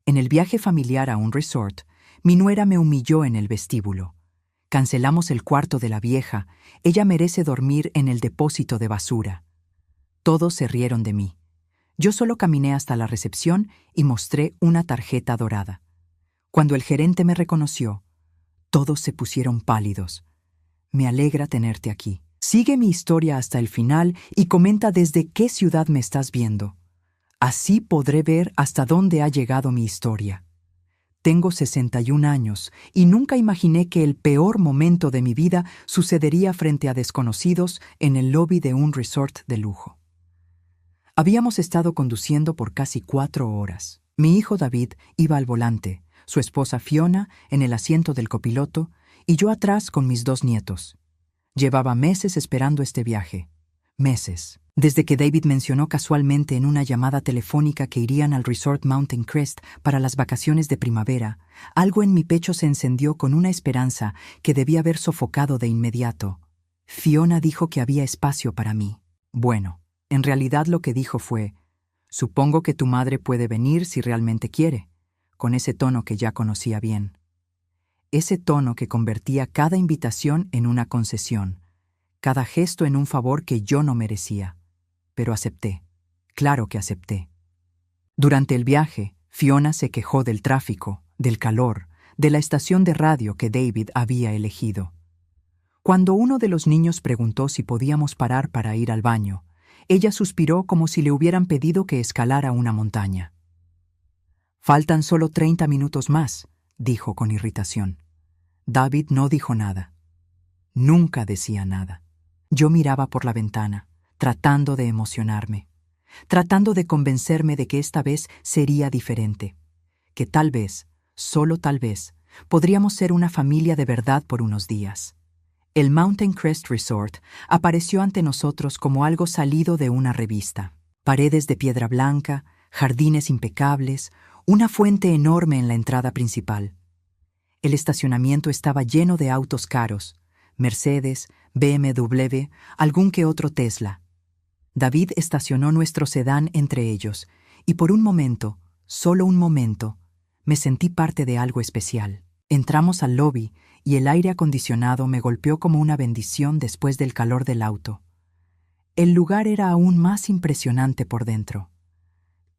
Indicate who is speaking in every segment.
Speaker 1: En el viaje familiar a un resort, mi nuera me humilló en el vestíbulo. Cancelamos el cuarto de la vieja. Ella merece dormir en el depósito de basura. Todos se rieron de mí. Yo solo caminé hasta la recepción y mostré una tarjeta dorada. Cuando el gerente me reconoció, todos se pusieron pálidos. Me alegra tenerte aquí. Sigue mi historia hasta el final y comenta desde qué ciudad me estás viendo. Así podré ver hasta dónde ha llegado mi historia. Tengo 61 años y nunca imaginé que el peor momento de mi vida sucedería frente a desconocidos en el lobby de un resort de lujo. Habíamos estado conduciendo por casi 4 horas. Mi hijo David iba al volante, su esposa Fiona en el asiento del copiloto y yo atrás con mis 2 nietos. Llevaba meses esperando este viaje. Meses. Desde que David mencionó casualmente en una llamada telefónica que irían al Resort Mountain Crest para las vacaciones de primavera, algo en mi pecho se encendió con una esperanza que debía haber sofocado de inmediato. Fiona dijo que había espacio para mí. Bueno, en realidad lo que dijo fue: supongo que tu madre puede venir si realmente quiere, con ese tono que ya conocía bien. Ese tono que convertía cada invitación en una concesión, cada gesto en un favor que yo no merecía. Pero acepté. Claro que acepté. Durante el viaje, Fiona se quejó del tráfico, del calor, de la estación de radio que David había elegido. Cuando uno de los niños preguntó si podíamos parar para ir al baño, ella suspiró como si le hubieran pedido que escalara una montaña. «Faltan solo 30 minutos más», dijo con irritación. David no dijo nada. Nunca decía nada. Yo miraba por la ventana, tratando de emocionarme, tratando de convencerme de que esta vez sería diferente, que tal vez, solo tal vez, podríamos ser una familia de verdad por unos días. El Mountain Crest Resort apareció ante nosotros como algo salido de una revista. Paredes de piedra blanca, jardines impecables, una fuente enorme en la entrada principal. El estacionamiento estaba lleno de autos caros, Mercedes, BMW, algún que otro Tesla. David estacionó nuestro sedán entre ellos, y por un momento, solo un momento, me sentí parte de algo especial. Entramos al lobby y el aire acondicionado me golpeó como una bendición después del calor del auto. El lugar era aún más impresionante por dentro.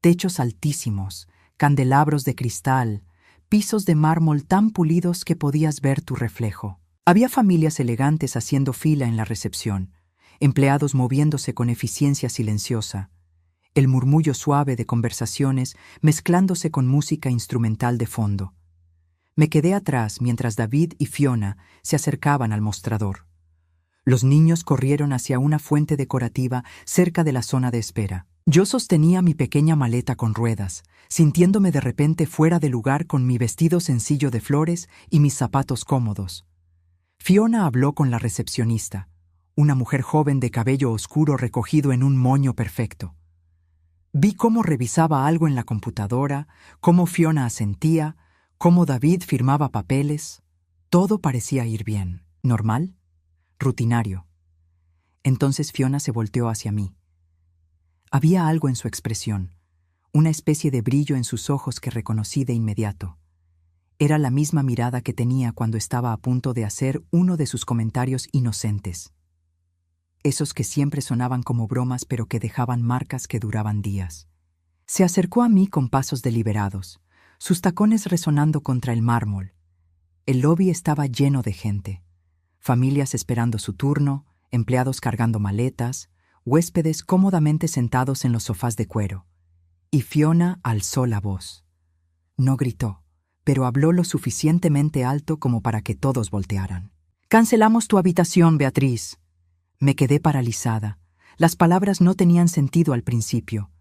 Speaker 1: Techos altísimos, candelabros de cristal, pisos de mármol tan pulidos que podías ver tu reflejo. Había familias elegantes haciendo fila en la recepción, empleados moviéndose con eficiencia silenciosa, el murmullo suave de conversaciones mezclándose con música instrumental de fondo. Me quedé atrás mientras David y Fiona se acercaban al mostrador. Los niños corrieron hacia una fuente decorativa cerca de la zona de espera. Yo sostenía mi pequeña maleta con ruedas, sintiéndome de repente fuera de lugar con mi vestido sencillo de flores y mis zapatos cómodos. Fiona habló con la recepcionista, una mujer joven de cabello oscuro recogido en un moño perfecto. Vi cómo revisaba algo en la computadora, cómo Fiona asentía, cómo David firmaba papeles. Todo parecía ir bien. ¿Normal? Rutinario. Entonces Fiona se volteó hacia mí. Había algo en su expresión, una especie de brillo en sus ojos que reconocí de inmediato. Era la misma mirada que tenía cuando estaba a punto de hacer uno de sus comentarios inocentes. Esos que siempre sonaban como bromas pero que dejaban marcas que duraban días. Se acercó a mí con pasos deliberados, sus tacones resonando contra el mármol. El lobby estaba lleno de gente. Familias esperando su turno, empleados cargando maletas, huéspedes cómodamente sentados en los sofás de cuero. Y Fiona alzó la voz. No gritó, pero habló lo suficientemente alto como para que todos voltearan. «Cancelamos tu habitación, Beatriz». Me quedé paralizada. Las palabras no tenían sentido al principio.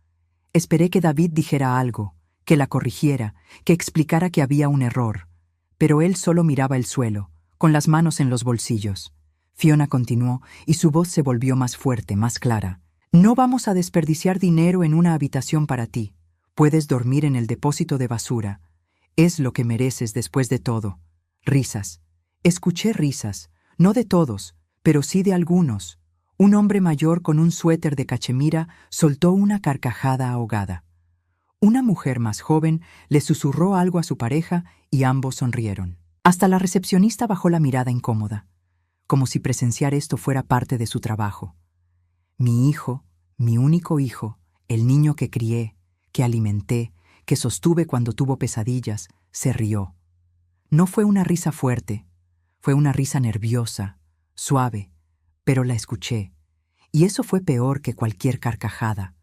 Speaker 1: Esperé que David dijera algo, que la corrigiera, que explicara que había un error. Pero él solo miraba el suelo, con las manos en los bolsillos. Fiona continuó, y su voz se volvió más fuerte, más clara. «No vamos a desperdiciar dinero en una habitación para ti. Puedes dormir en el depósito de basura. Es lo que mereces después de todo». Risas. Escuché risas, no de todos, pero sí de algunos. Un hombre mayor con un suéter de cachemira soltó una carcajada ahogada. Una mujer más joven le susurró algo a su pareja y ambos sonrieron. Hasta la recepcionista bajó la mirada incómoda, como si presenciar esto fuera parte de su trabajo. Mi hijo, mi único hijo, el niño que crié, que alimenté, que sostuve cuando tuvo pesadillas, se rió. No fue una risa fuerte, fue una risa nerviosa, suave, pero la escuché, y eso fue peor que cualquier carcajada.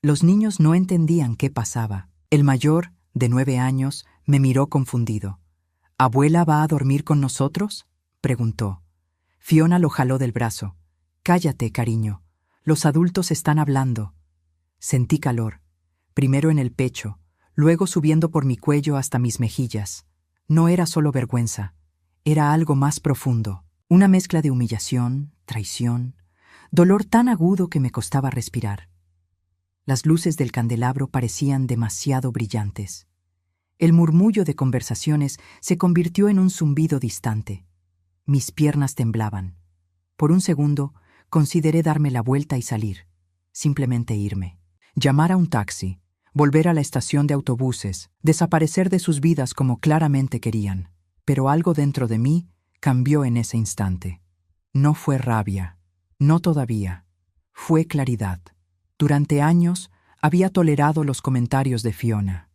Speaker 1: Los niños no entendían qué pasaba. El mayor, de 9 años, me miró confundido. ¿Abuela va a dormir con nosotros?, preguntó. Fiona lo jaló del brazo. Cállate, cariño. Los adultos están hablando. Sentí calor, primero en el pecho, luego subiendo por mi cuello hasta mis mejillas. No era solo vergüenza, era algo más profundo. Una mezcla de humillación, traición, dolor tan agudo que me costaba respirar. Las luces del candelabro parecían demasiado brillantes. El murmullo de conversaciones se convirtió en un zumbido distante. Mis piernas temblaban. Por un segundo, consideré darme la vuelta y salir. Simplemente irme. Llamar a un taxi, volver a la estación de autobuses, desaparecer de sus vidas como claramente querían. Pero algo dentro de mí cambió en ese instante. No fue rabia. No todavía. Fue claridad. Durante años había tolerado los comentarios de Fiona,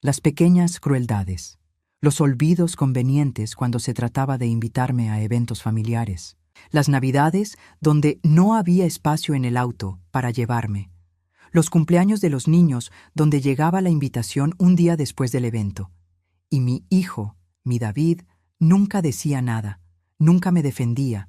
Speaker 1: las pequeñas crueldades, los olvidos convenientes cuando se trataba de invitarme a eventos familiares, las navidades donde no había espacio en el auto para llevarme, los cumpleaños de los niños donde llegaba la invitación un día después del evento. Y mi hijo, mi David, nunca decía nada, nunca me defendía.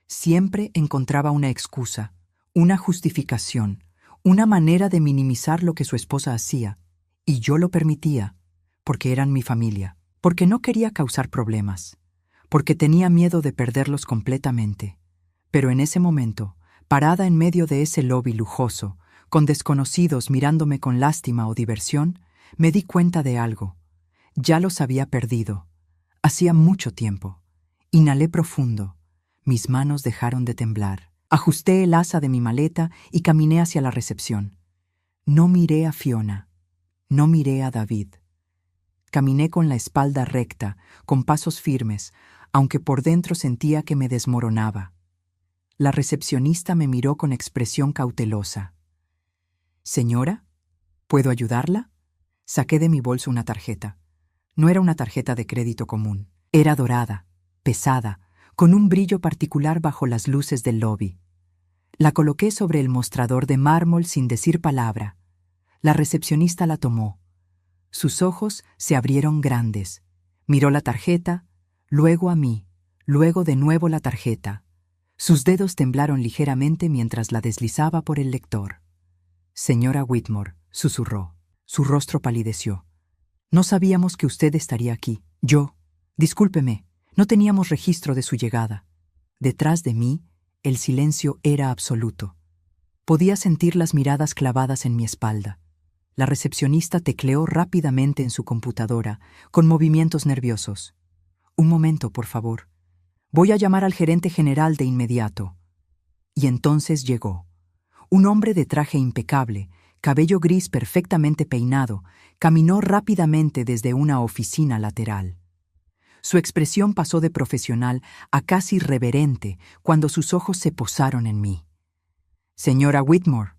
Speaker 1: Siempre encontraba una excusa, una justificación, una manera de minimizar lo que su esposa hacía, y yo lo permitía, porque eran mi familia, porque no quería causar problemas, porque tenía miedo de perderlos completamente. Pero en ese momento, parada en medio de ese lobby lujoso, con desconocidos mirándome con lástima o diversión, me di cuenta de algo. Ya los había perdido. Hacía mucho tiempo. Inhalé profundo. Mis manos dejaron de temblar. Ajusté el asa de mi maleta y caminé hacia la recepción. No miré a Fiona. No miré a David. Caminé con la espalda recta, con pasos firmes, aunque por dentro sentía que me desmoronaba. La recepcionista me miró con expresión cautelosa. «Señora, ¿puedo ayudarla?». Saqué de mi bolso una tarjeta. No era una tarjeta de crédito común. Era dorada, pesada, con un brillo particular bajo las luces del lobby. La coloqué sobre el mostrador de mármol sin decir palabra. La recepcionista la tomó. Sus ojos se abrieron grandes. Miró la tarjeta, luego a mí, luego de nuevo la tarjeta. Sus dedos temblaron ligeramente mientras la deslizaba por el lector. «Señora Whitmore», susurró. Su rostro palideció. «No sabíamos que usted estaría aquí. Discúlpeme, no teníamos registro de su llegada». Detrás de mí, el silencio era absoluto. Podía sentir las miradas clavadas en mi espalda. La recepcionista tecleó rápidamente en su computadora, con movimientos nerviosos. «Un momento, por favor. Voy a llamar al gerente general de inmediato». Y entonces llegó. Un hombre de traje impecable, cabello gris perfectamente peinado, caminó rápidamente desde una oficina lateral. Su expresión pasó de profesional a casi reverente cuando sus ojos se posaron en mí. «Señora Whitmore».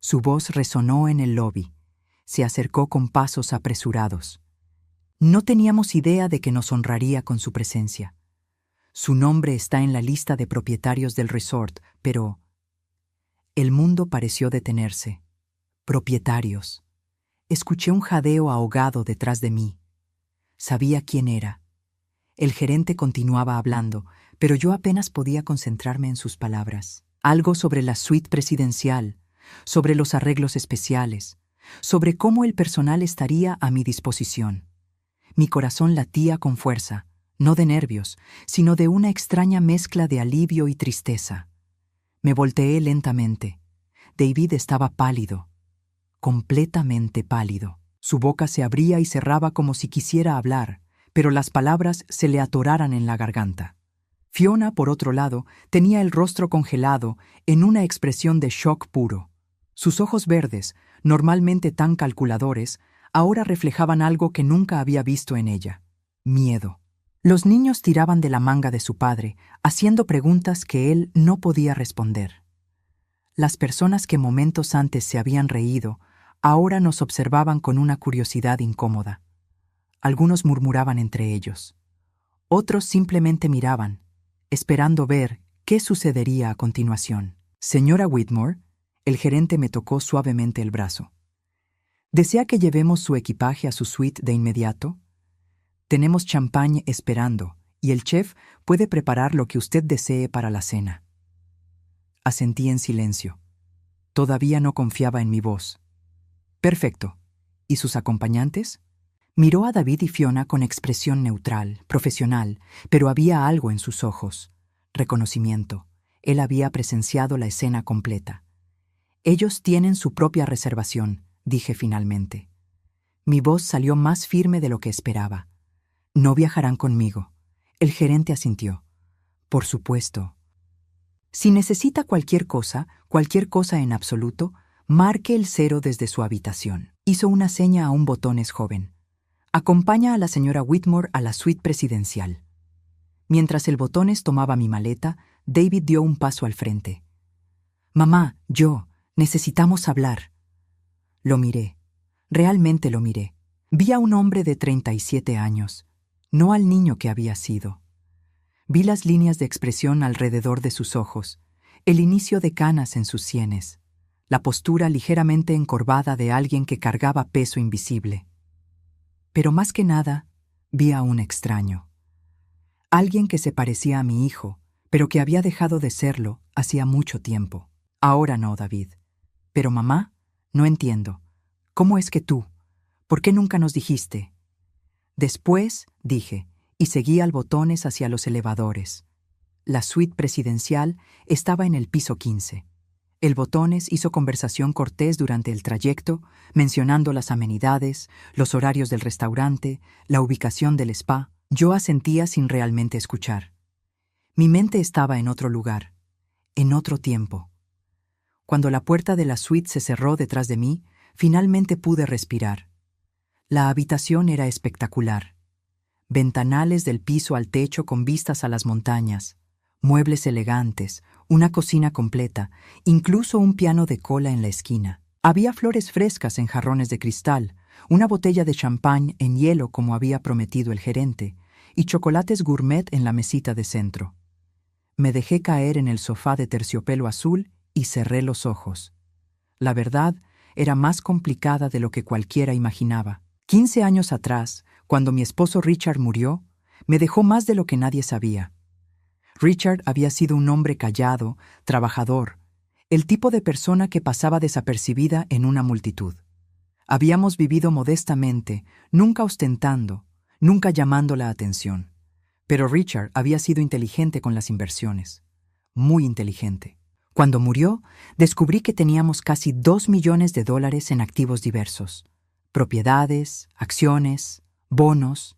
Speaker 1: Su voz resonó en el lobby. Se acercó con pasos apresurados. No teníamos idea de que nos honraría con su presencia. Su nombre está en la lista de propietarios del resort, pero... El mundo pareció detenerse. Propietarios. Escuché un jadeo ahogado detrás de mí. Sabía quién era. El gerente continuaba hablando, pero yo apenas podía concentrarme en sus palabras. Algo sobre la suite presidencial, sobre los arreglos especiales, sobre cómo el personal estaría a mi disposición. Mi corazón latía con fuerza, no de nervios, sino de una extraña mezcla de alivio y tristeza. Me volteé lentamente. David estaba pálido, completamente pálido. Su boca se abría y cerraba como si quisiera hablar, pero las palabras se le atoraran en la garganta. Fiona, por otro lado, tenía el rostro congelado en una expresión de shock puro. Sus ojos verdes, normalmente tan calculadores, ahora reflejaban algo que nunca había visto en ella: miedo. Los niños tiraban de la manga de su padre, haciendo preguntas que él no podía responder. Las personas que momentos antes se habían reído, ahora nos observaban con una curiosidad incómoda. Algunos murmuraban entre ellos. Otros simplemente miraban, esperando ver qué sucedería a continuación. Señora Whitmore, el gerente me tocó suavemente el brazo. ¿Desea que llevemos su equipaje a su suite de inmediato? Tenemos champán esperando, y el chef puede preparar lo que usted desee para la cena. Asentí en silencio. Todavía no confiaba en mi voz. Perfecto. ¿Y sus acompañantes? Miró a David y Fiona con expresión neutral, profesional, pero había algo en sus ojos. Reconocimiento. Él había presenciado la escena completa. Ellos tienen su propia reservación, dije finalmente. Mi voz salió más firme de lo que esperaba. No viajarán conmigo. El gerente asintió. Por supuesto. Si necesita cualquier cosa en absoluto, marque el 0 desde su habitación. Hizo una seña a un botones joven. Acompaña a la señora Whitmore a la suite presidencial. Mientras el botones tomaba mi maleta, David dio un paso al frente. Mamá, necesitamos hablar. Lo miré. Realmente lo miré. Vi a un hombre de 37 años, no al niño que había sido. Vi las líneas de expresión alrededor de sus ojos, el inicio de canas en sus sienes, la postura ligeramente encorvada de alguien que cargaba peso invisible. Pero más que nada, vi a un extraño. Alguien que se parecía a mi hijo, pero que había dejado de serlo hacía mucho tiempo. Ahora no, David. Pero mamá, no entiendo. ¿Cómo es que tú? ¿Por qué nunca nos dijiste? Después, dije, y seguí al botones hacia los elevadores. La suite presidencial estaba en el piso 15. El botones hizo conversación cortés durante el trayecto, mencionando las amenidades, los horarios del restaurante, la ubicación del spa. Yo asentía sin realmente escuchar. Mi mente estaba en otro lugar, en otro tiempo. Cuando la puerta de la suite se cerró detrás de mí, finalmente pude respirar. La habitación era espectacular. Ventanales del piso al techo con vistas a las montañas, muebles elegantes, una cocina completa, incluso un piano de cola en la esquina. Había flores frescas en jarrones de cristal, una botella de champán en hielo como había prometido el gerente, y chocolates gourmet en la mesita de centro. Me dejé caer en el sofá de terciopelo azul y cerré los ojos. La verdad era más complicada de lo que cualquiera imaginaba. 15 años atrás, cuando mi esposo Richard murió, me dejó más de lo que nadie sabía. Richard había sido un hombre callado, trabajador, el tipo de persona que pasaba desapercibida en una multitud. Habíamos vivido modestamente, nunca ostentando, nunca llamando la atención. Pero Richard había sido inteligente con las inversiones, muy inteligente. Cuando murió, descubrí que teníamos casi $2 millones en activos diversos, propiedades, acciones, bonos,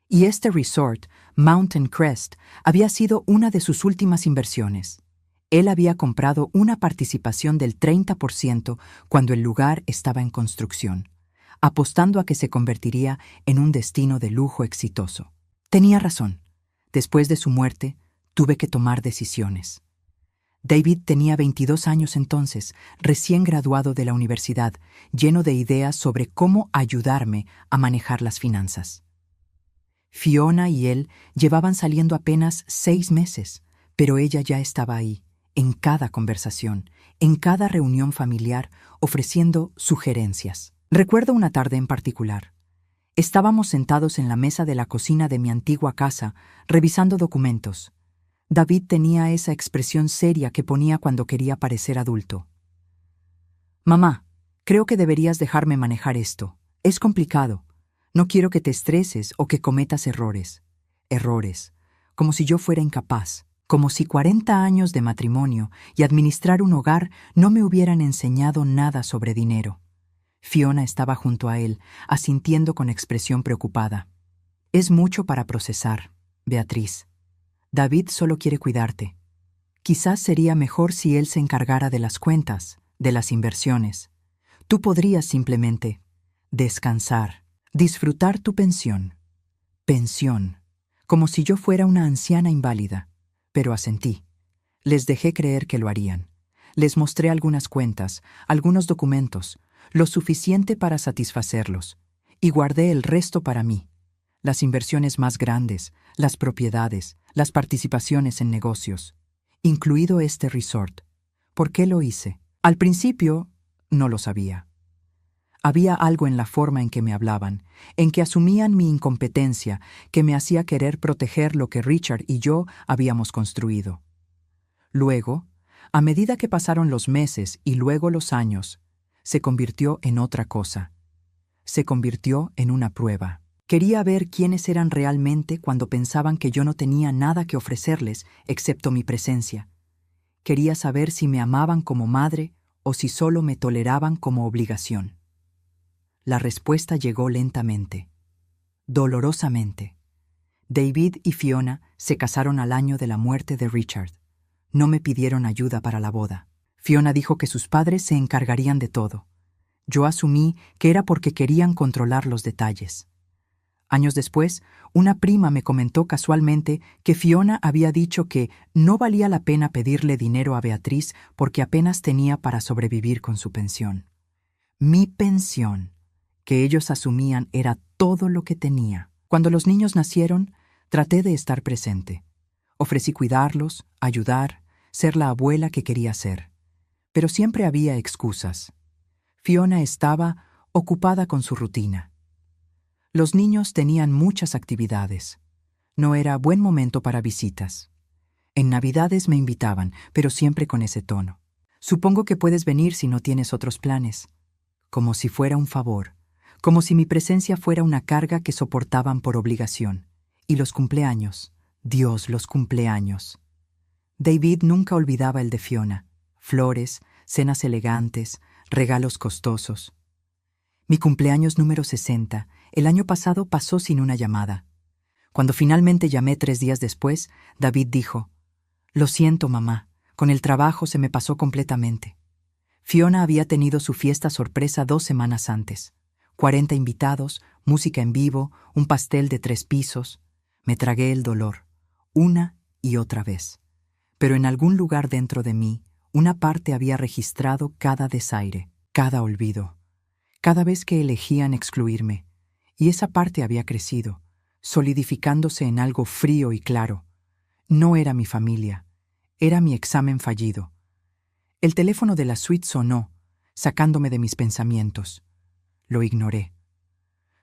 Speaker 1: y este resort, Mountain Crest, había sido una de sus últimas inversiones. Él había comprado una participación del 30% cuando el lugar estaba en construcción, apostando a que se convertiría en un destino de lujo exitoso. Tenía razón. Después de su muerte, tuve que tomar decisiones. David tenía 22 años entonces, recién graduado de la universidad, lleno de ideas sobre cómo ayudarme a manejar las finanzas. Fiona y él llevaban saliendo apenas 6 meses, pero ella ya estaba ahí, en cada conversación, en cada reunión familiar, ofreciendo sugerencias. Recuerdo una tarde en particular. Estábamos sentados en la mesa de la cocina de mi antigua casa, revisando documentos. David tenía esa expresión seria que ponía cuando quería parecer adulto. «Mamá, creo que deberías dejarme manejar esto. Es complicado. No quiero que te estreses o que cometas errores. Errores. Como si yo fuera incapaz. Como si 40 años de matrimonio y administrar un hogar no me hubieran enseñado nada sobre dinero». Fiona estaba junto a él, asintiendo con expresión preocupada. «Es mucho para procesar, Beatriz. David solo quiere cuidarte. Quizás sería mejor si él se encargara de las cuentas, de las inversiones. Tú podrías simplemente descansar, disfrutar tu pensión. Pensión, como si yo fuera una anciana inválida. Pero asentí. Les dejé creer que lo harían. Les mostré algunas cuentas, algunos documentos, lo suficiente para satisfacerlos, y guardé el resto para mí. Las inversiones más grandes, las propiedades, las participaciones en negocios, incluido este resort. ¿Por qué lo hice? Al principio, no lo sabía. Había algo en la forma en que me hablaban, en que asumían mi incompetencia, que me hacía querer proteger lo que Richard y yo habíamos construido. Luego, a medida que pasaron los meses y luego los años, se convirtió en otra cosa. Se convirtió en una prueba. Quería ver quiénes eran realmente cuando pensaban que yo no tenía nada que ofrecerles excepto mi presencia. Quería saber si me amaban como madre o si solo me toleraban como obligación. La respuesta llegó lentamente, dolorosamente. David y Fiona se casaron al año de la muerte de Richard. No me pidieron ayuda para la boda. Fiona dijo que sus padres se encargarían de todo. Yo asumí que era porque querían controlar los detalles. Años después, una prima me comentó casualmente que Fiona había dicho que no valía la pena pedirle dinero a Beatriz porque apenas tenía para sobrevivir con su pensión. Mi pensión, que ellos asumían era todo lo que tenía. Cuando los niños nacieron, traté de estar presente. Ofrecí cuidarlos, ayudar, ser la abuela que quería ser. Pero siempre había excusas. Fiona estaba ocupada con su rutina. Los niños tenían muchas actividades. No era buen momento para visitas. En Navidades me invitaban, pero siempre con ese tono. Supongo que puedes venir si no tienes otros planes. Como si fuera un favor, como si mi presencia fuera una carga que soportaban por obligación. Y los cumpleaños, Dios, los cumpleaños. David nunca olvidaba el de Fiona. Flores, cenas elegantes, regalos costosos. Mi cumpleaños número 60, el año pasado pasó sin una llamada. Cuando finalmente llamé 3 días después, David dijo: «Lo siento, mamá, con el trabajo se me pasó completamente». Fiona había tenido su fiesta sorpresa 2 semanas antes. 40 invitados, música en vivo, un pastel de 3 pisos. Me tragué el dolor, una y otra vez. Pero en algún lugar dentro de mí, una parte había registrado cada desaire, cada olvido, cada vez que elegían excluirme. Y esa parte había crecido, solidificándose en algo frío y claro. No era mi familia, era mi examen fallido. El teléfono de la suite sonó, sacándome de mis pensamientos. Lo ignoré.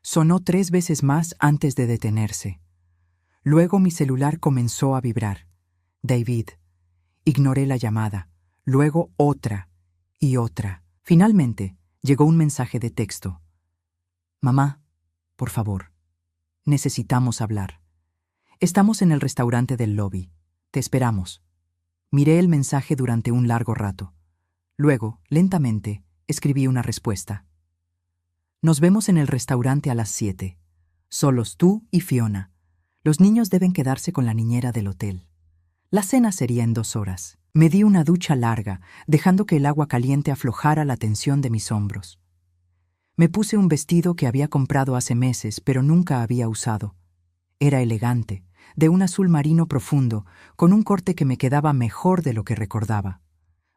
Speaker 1: Sonó 3 veces más antes de detenerse. Luego mi celular comenzó a vibrar. David. Ignoré la llamada. Luego otra y otra. Finalmente, llegó un mensaje de texto. «Mamá, por favor, necesitamos hablar. Estamos en el restaurante del lobby. Te esperamos». Miré el mensaje durante un largo rato. Luego, lentamente, escribí una respuesta. «Nos vemos en el restaurante a las 7. Solos tú y Fiona. Los niños deben quedarse con la niñera del hotel. La cena sería en 2 horas». Me di una ducha larga, dejando que el agua caliente aflojara la tensión de mis hombros. Me puse un vestido que había comprado hace meses, pero nunca había usado. Era elegante, de un azul marino profundo, con un corte que me quedaba mejor de lo que recordaba.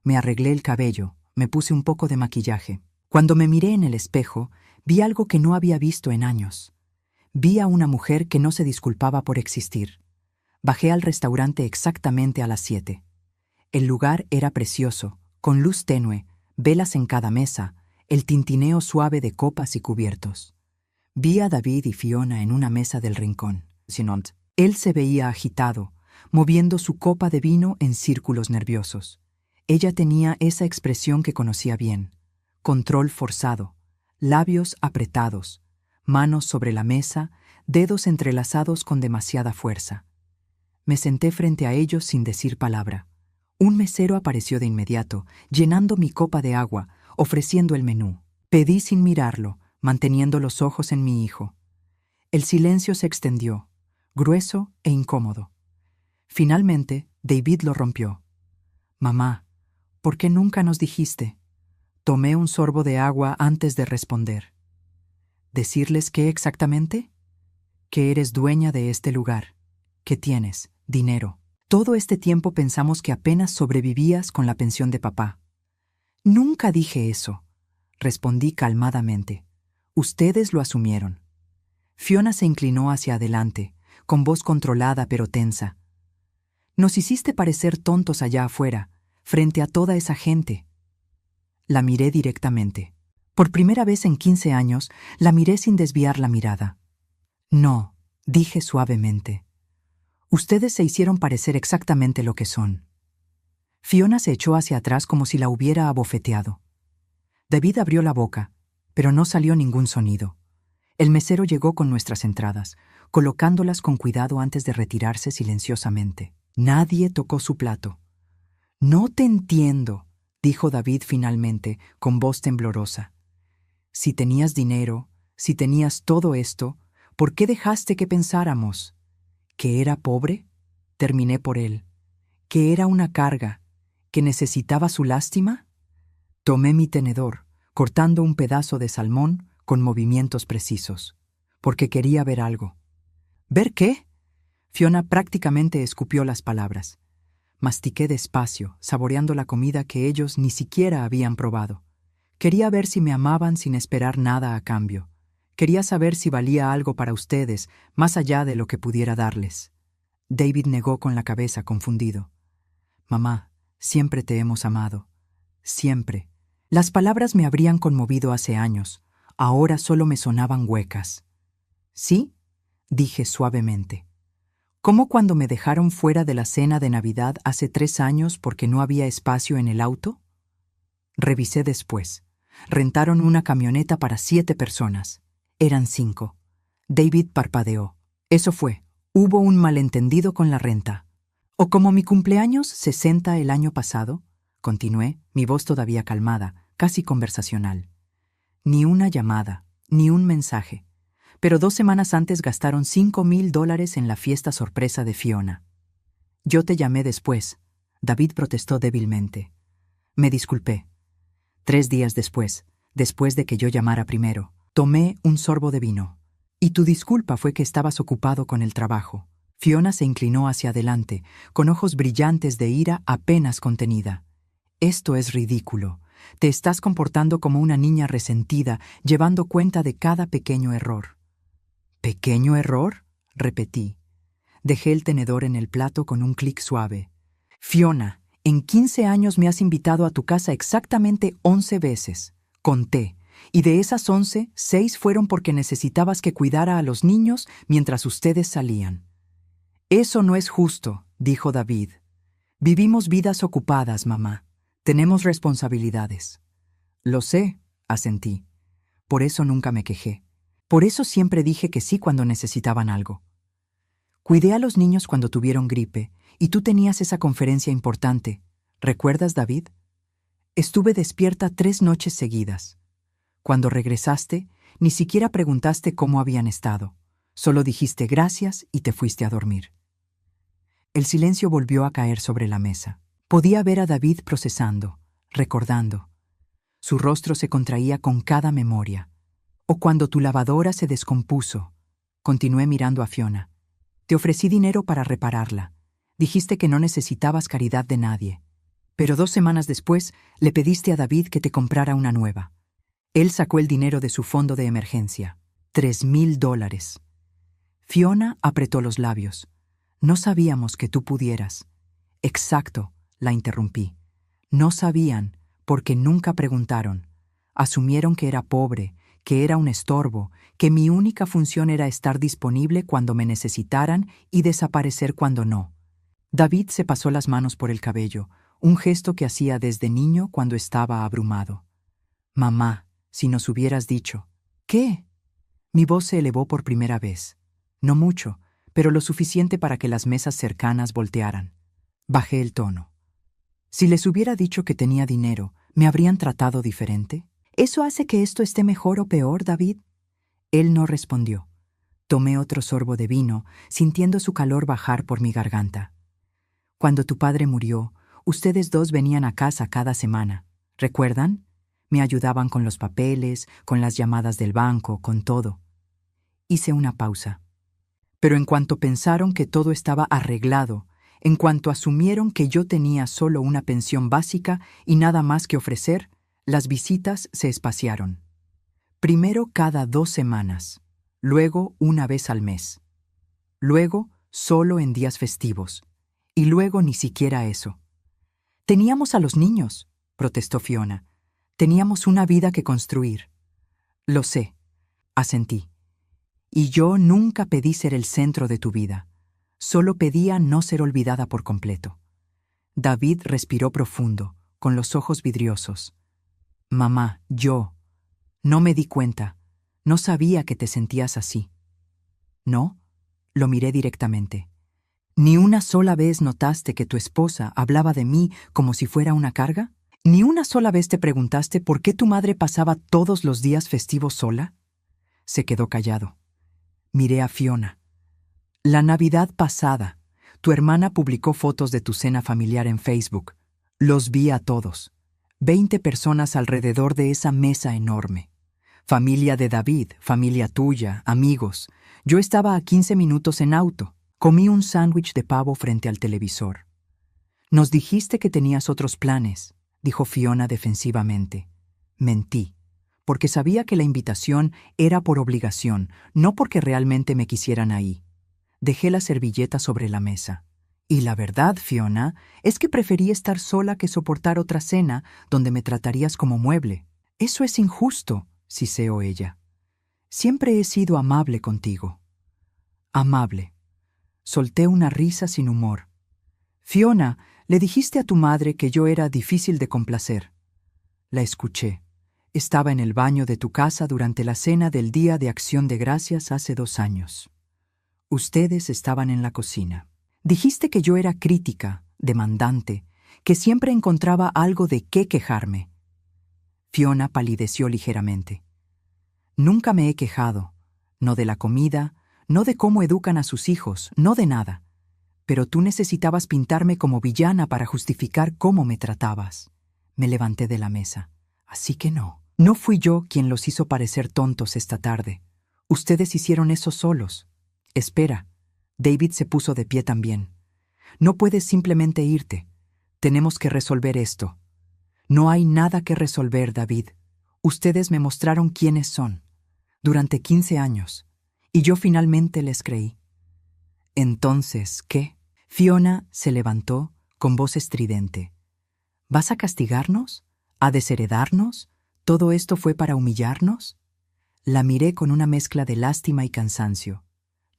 Speaker 1: Me arreglé el cabello, me puse un poco de maquillaje. Cuando me miré en el espejo, vi algo que no había visto en años. Vi a una mujer que no se disculpaba por existir. Bajé al restaurante exactamente a las 7. El lugar era precioso, con luz tenue, velas en cada mesa, el tintineo suave de copas y cubiertos. Vi a David y Fiona en una mesa del rincón. Él se veía agitado, moviendo su copa de vino en círculos nerviosos. Ella tenía esa expresión que conocía bien: control forzado, labios apretados, manos sobre la mesa, dedos entrelazados con demasiada fuerza. Me senté frente a ellos sin decir palabra. Un mesero apareció de inmediato, llenando mi copa de agua, ofreciendo el menú. Pedí sin mirarlo, manteniendo los ojos en mi hijo. El silencio se extendió, grueso e incómodo. Finalmente, David lo rompió. «Mamá, ¿por qué nunca nos dijiste? Tomé un sorbo de agua antes de responder. ¿Decirles qué exactamente? Que eres dueña de este lugar, que tienes dinero. Todo este tiempo pensamos que apenas sobrevivías con la pensión de papá. Nunca dije eso, respondí calmadamente. Ustedes lo asumieron. Fiona se inclinó hacia adelante, con voz controlada pero tensa. Nos hiciste parecer tontos allá afuera, frente a toda esa gente. La miré directamente. Por primera vez en 15 años, la miré sin desviar la mirada. No, dije suavemente. Ustedes se hicieron parecer exactamente lo que son. Fiona se echó hacia atrás como si la hubiera abofeteado. David abrió la boca, pero no salió ningún sonido. El mesero llegó con nuestras entradas, colocándolas con cuidado antes de retirarse silenciosamente. Nadie tocó su plato. No te entiendo, dijo David finalmente, con voz temblorosa. Si tenías dinero, si tenías todo esto, ¿por qué dejaste que pensáramos? ¿Que era pobre? Terminé por él. ¿Que era una carga? ¿Que necesitaba su lástima? Tomé mi tenedor, cortando un pedazo de salmón con movimientos precisos, porque quería ver algo. ¿Ver qué? Fiona prácticamente escupió las palabras. Mastiqué despacio, saboreando la comida que ellos ni siquiera habían probado. Quería ver si me amaban sin esperar nada a cambio. Quería saber si valía algo para ustedes, más allá de lo que pudiera darles. David negó con la cabeza, confundido. Mamá, siempre te hemos amado. Siempre. Las palabras me habrían conmovido hace años. Ahora solo me sonaban huecas. ¿Sí? Dije suavemente. ¿Cómo cuando me dejaron fuera de la cena de Navidad hace 3 años porque no había espacio en el auto? Revisé después. Rentaron una camioneta para 7 personas. Eran 5. David parpadeó. Eso fue. Hubo un malentendido con la renta. O como mi cumpleaños 60 el año pasado, continué, mi voz todavía calmada, casi conversacional. Ni una llamada, ni un mensaje. Pero 2 semanas antes gastaron $5,000 en la fiesta sorpresa de Fiona. Yo te llamé después. David protestó débilmente. Me disculpé. 3 días después de que yo llamara primero, tomé un sorbo de vino. Y tu disculpa fue que estabas ocupado con el trabajo. Fiona se inclinó hacia adelante, con ojos brillantes de ira apenas contenida. Esto es ridículo. Te estás comportando como una niña resentida, llevando cuenta de cada pequeño error. ¿Pequeño error? Repetí. Dejé el tenedor en el plato con un clic suave. Fiona, en 15 años me has invitado a tu casa exactamente 11 veces. Conté. Y de esas 11, 6 fueron porque necesitabas que cuidara a los niños mientras ustedes salían. Eso no es justo, dijo David. Vivimos vidas ocupadas, mamá. Tenemos responsabilidades. Lo sé, asentí. Por eso nunca me quejé. Por eso siempre dije que sí cuando necesitaban algo. Cuidé a los niños cuando tuvieron gripe, y tú tenías esa conferencia importante. ¿Recuerdas, David? Estuve despierta 3 noches seguidas. Cuando regresaste, ni siquiera preguntaste cómo habían estado. Solo dijiste gracias y te fuiste a dormir. El silencio volvió a caer sobre la mesa. Podía ver a David procesando, recordando. Su rostro se contraía con cada memoria. O cuando tu lavadora se descompuso. Continué mirando a Fiona. Te ofrecí dinero para repararla. Dijiste que no necesitabas caridad de nadie. Pero 2 semanas después le pediste a David que te comprara una nueva. Él sacó el dinero de su fondo de emergencia. $3,000. Fiona apretó los labios. No sabíamos que tú pudieras. Exacto, la interrumpí. No sabían, porque nunca preguntaron. Asumieron que era pobre, que era un estorbo, que mi única función era estar disponible cuando me necesitaran y desaparecer cuando no. David se pasó las manos por el cabello, un gesto que hacía desde niño cuando estaba abrumado. Mamá, si nos hubieras dicho. ¿Qué? Mi voz se elevó por primera vez. No mucho, pero lo suficiente para que las mesas cercanas voltearan. Bajé el tono. Si les hubiera dicho que tenía dinero, ¿me habrían tratado diferente? ¿Eso hace que esto esté mejor o peor, David? Él no respondió. Tomé otro sorbo de vino, sintiendo su calor bajar por mi garganta. Cuando tu padre murió, ustedes 2 venían a casa cada semana. ¿Recuerdan? Me ayudaban con los papeles, con las llamadas del banco, con todo. Hice una pausa. Pero en cuanto pensaron que todo estaba arreglado, en cuanto asumieron que yo tenía solo una pensión básica y nada más que ofrecer, las visitas se espaciaron. Primero cada 2 semanas, luego una vez al mes. Luego solo en días festivos. Y luego ni siquiera eso. Teníamos a los niños, protestó Fiona. Teníamos una vida que construir. Lo sé, asentí. Y yo nunca pedí ser el centro de tu vida. Solo pedía no ser olvidada por completo. David respiró profundo, con los ojos vidriosos. Mamá, yo no me di cuenta. No sabía que te sentías así. ¿No? Lo miré directamente. ¿Ni una sola vez notaste que tu esposa hablaba de mí como si fuera una carga? ¿Ni una sola vez te preguntaste por qué tu madre pasaba todos los días festivos sola? Se quedó callado. Miré a Fiona. La Navidad pasada, tu hermana publicó fotos de tu cena familiar en Facebook. Los vi a todos. 20 personas alrededor de esa mesa enorme. Familia de David, familia tuya, amigos. Yo estaba a 15 minutos en auto. Comí un sándwich de pavo frente al televisor. Nos dijiste que tenías otros planes, dijo Fiona defensivamente. Mentí, porque sabía que la invitación era por obligación, no porque realmente me quisieran ahí. Dejé la servilleta sobre la mesa. Y la verdad, Fiona, es que preferí estar sola que soportar otra cena donde me tratarías como mueble. Eso es injusto, siseó ella. Siempre he sido amable contigo. Amable. Solté una risa sin humor. Fiona, le dijiste a tu madre que yo era difícil de complacer. La escuché. Estaba en el baño de tu casa durante la cena del Día de Acción de Gracias hace 2 años. Ustedes estaban en la cocina. Dijiste que yo era crítica, demandante, que siempre encontraba algo de qué quejarme. Fiona palideció ligeramente. Nunca me he quejado, no de la comida, no de cómo educan a sus hijos, no de nada. Pero tú necesitabas pintarme como villana para justificar cómo me tratabas. Me levanté de la mesa. Así que no. No fui yo quien los hizo parecer tontos esta tarde. Ustedes hicieron eso solos. Espera. David se puso de pie también. No puedes simplemente irte. Tenemos que resolver esto. No hay nada que resolver, David. Ustedes me mostraron quiénes son. Durante 15 años. Y yo finalmente les creí. Entonces, ¿qué? Fiona se levantó con voz estridente. ¿Vas a castigarnos? ¿A desheredarnos? ¿Todo esto fue para humillarnos? La miré con una mezcla de lástima y cansancio.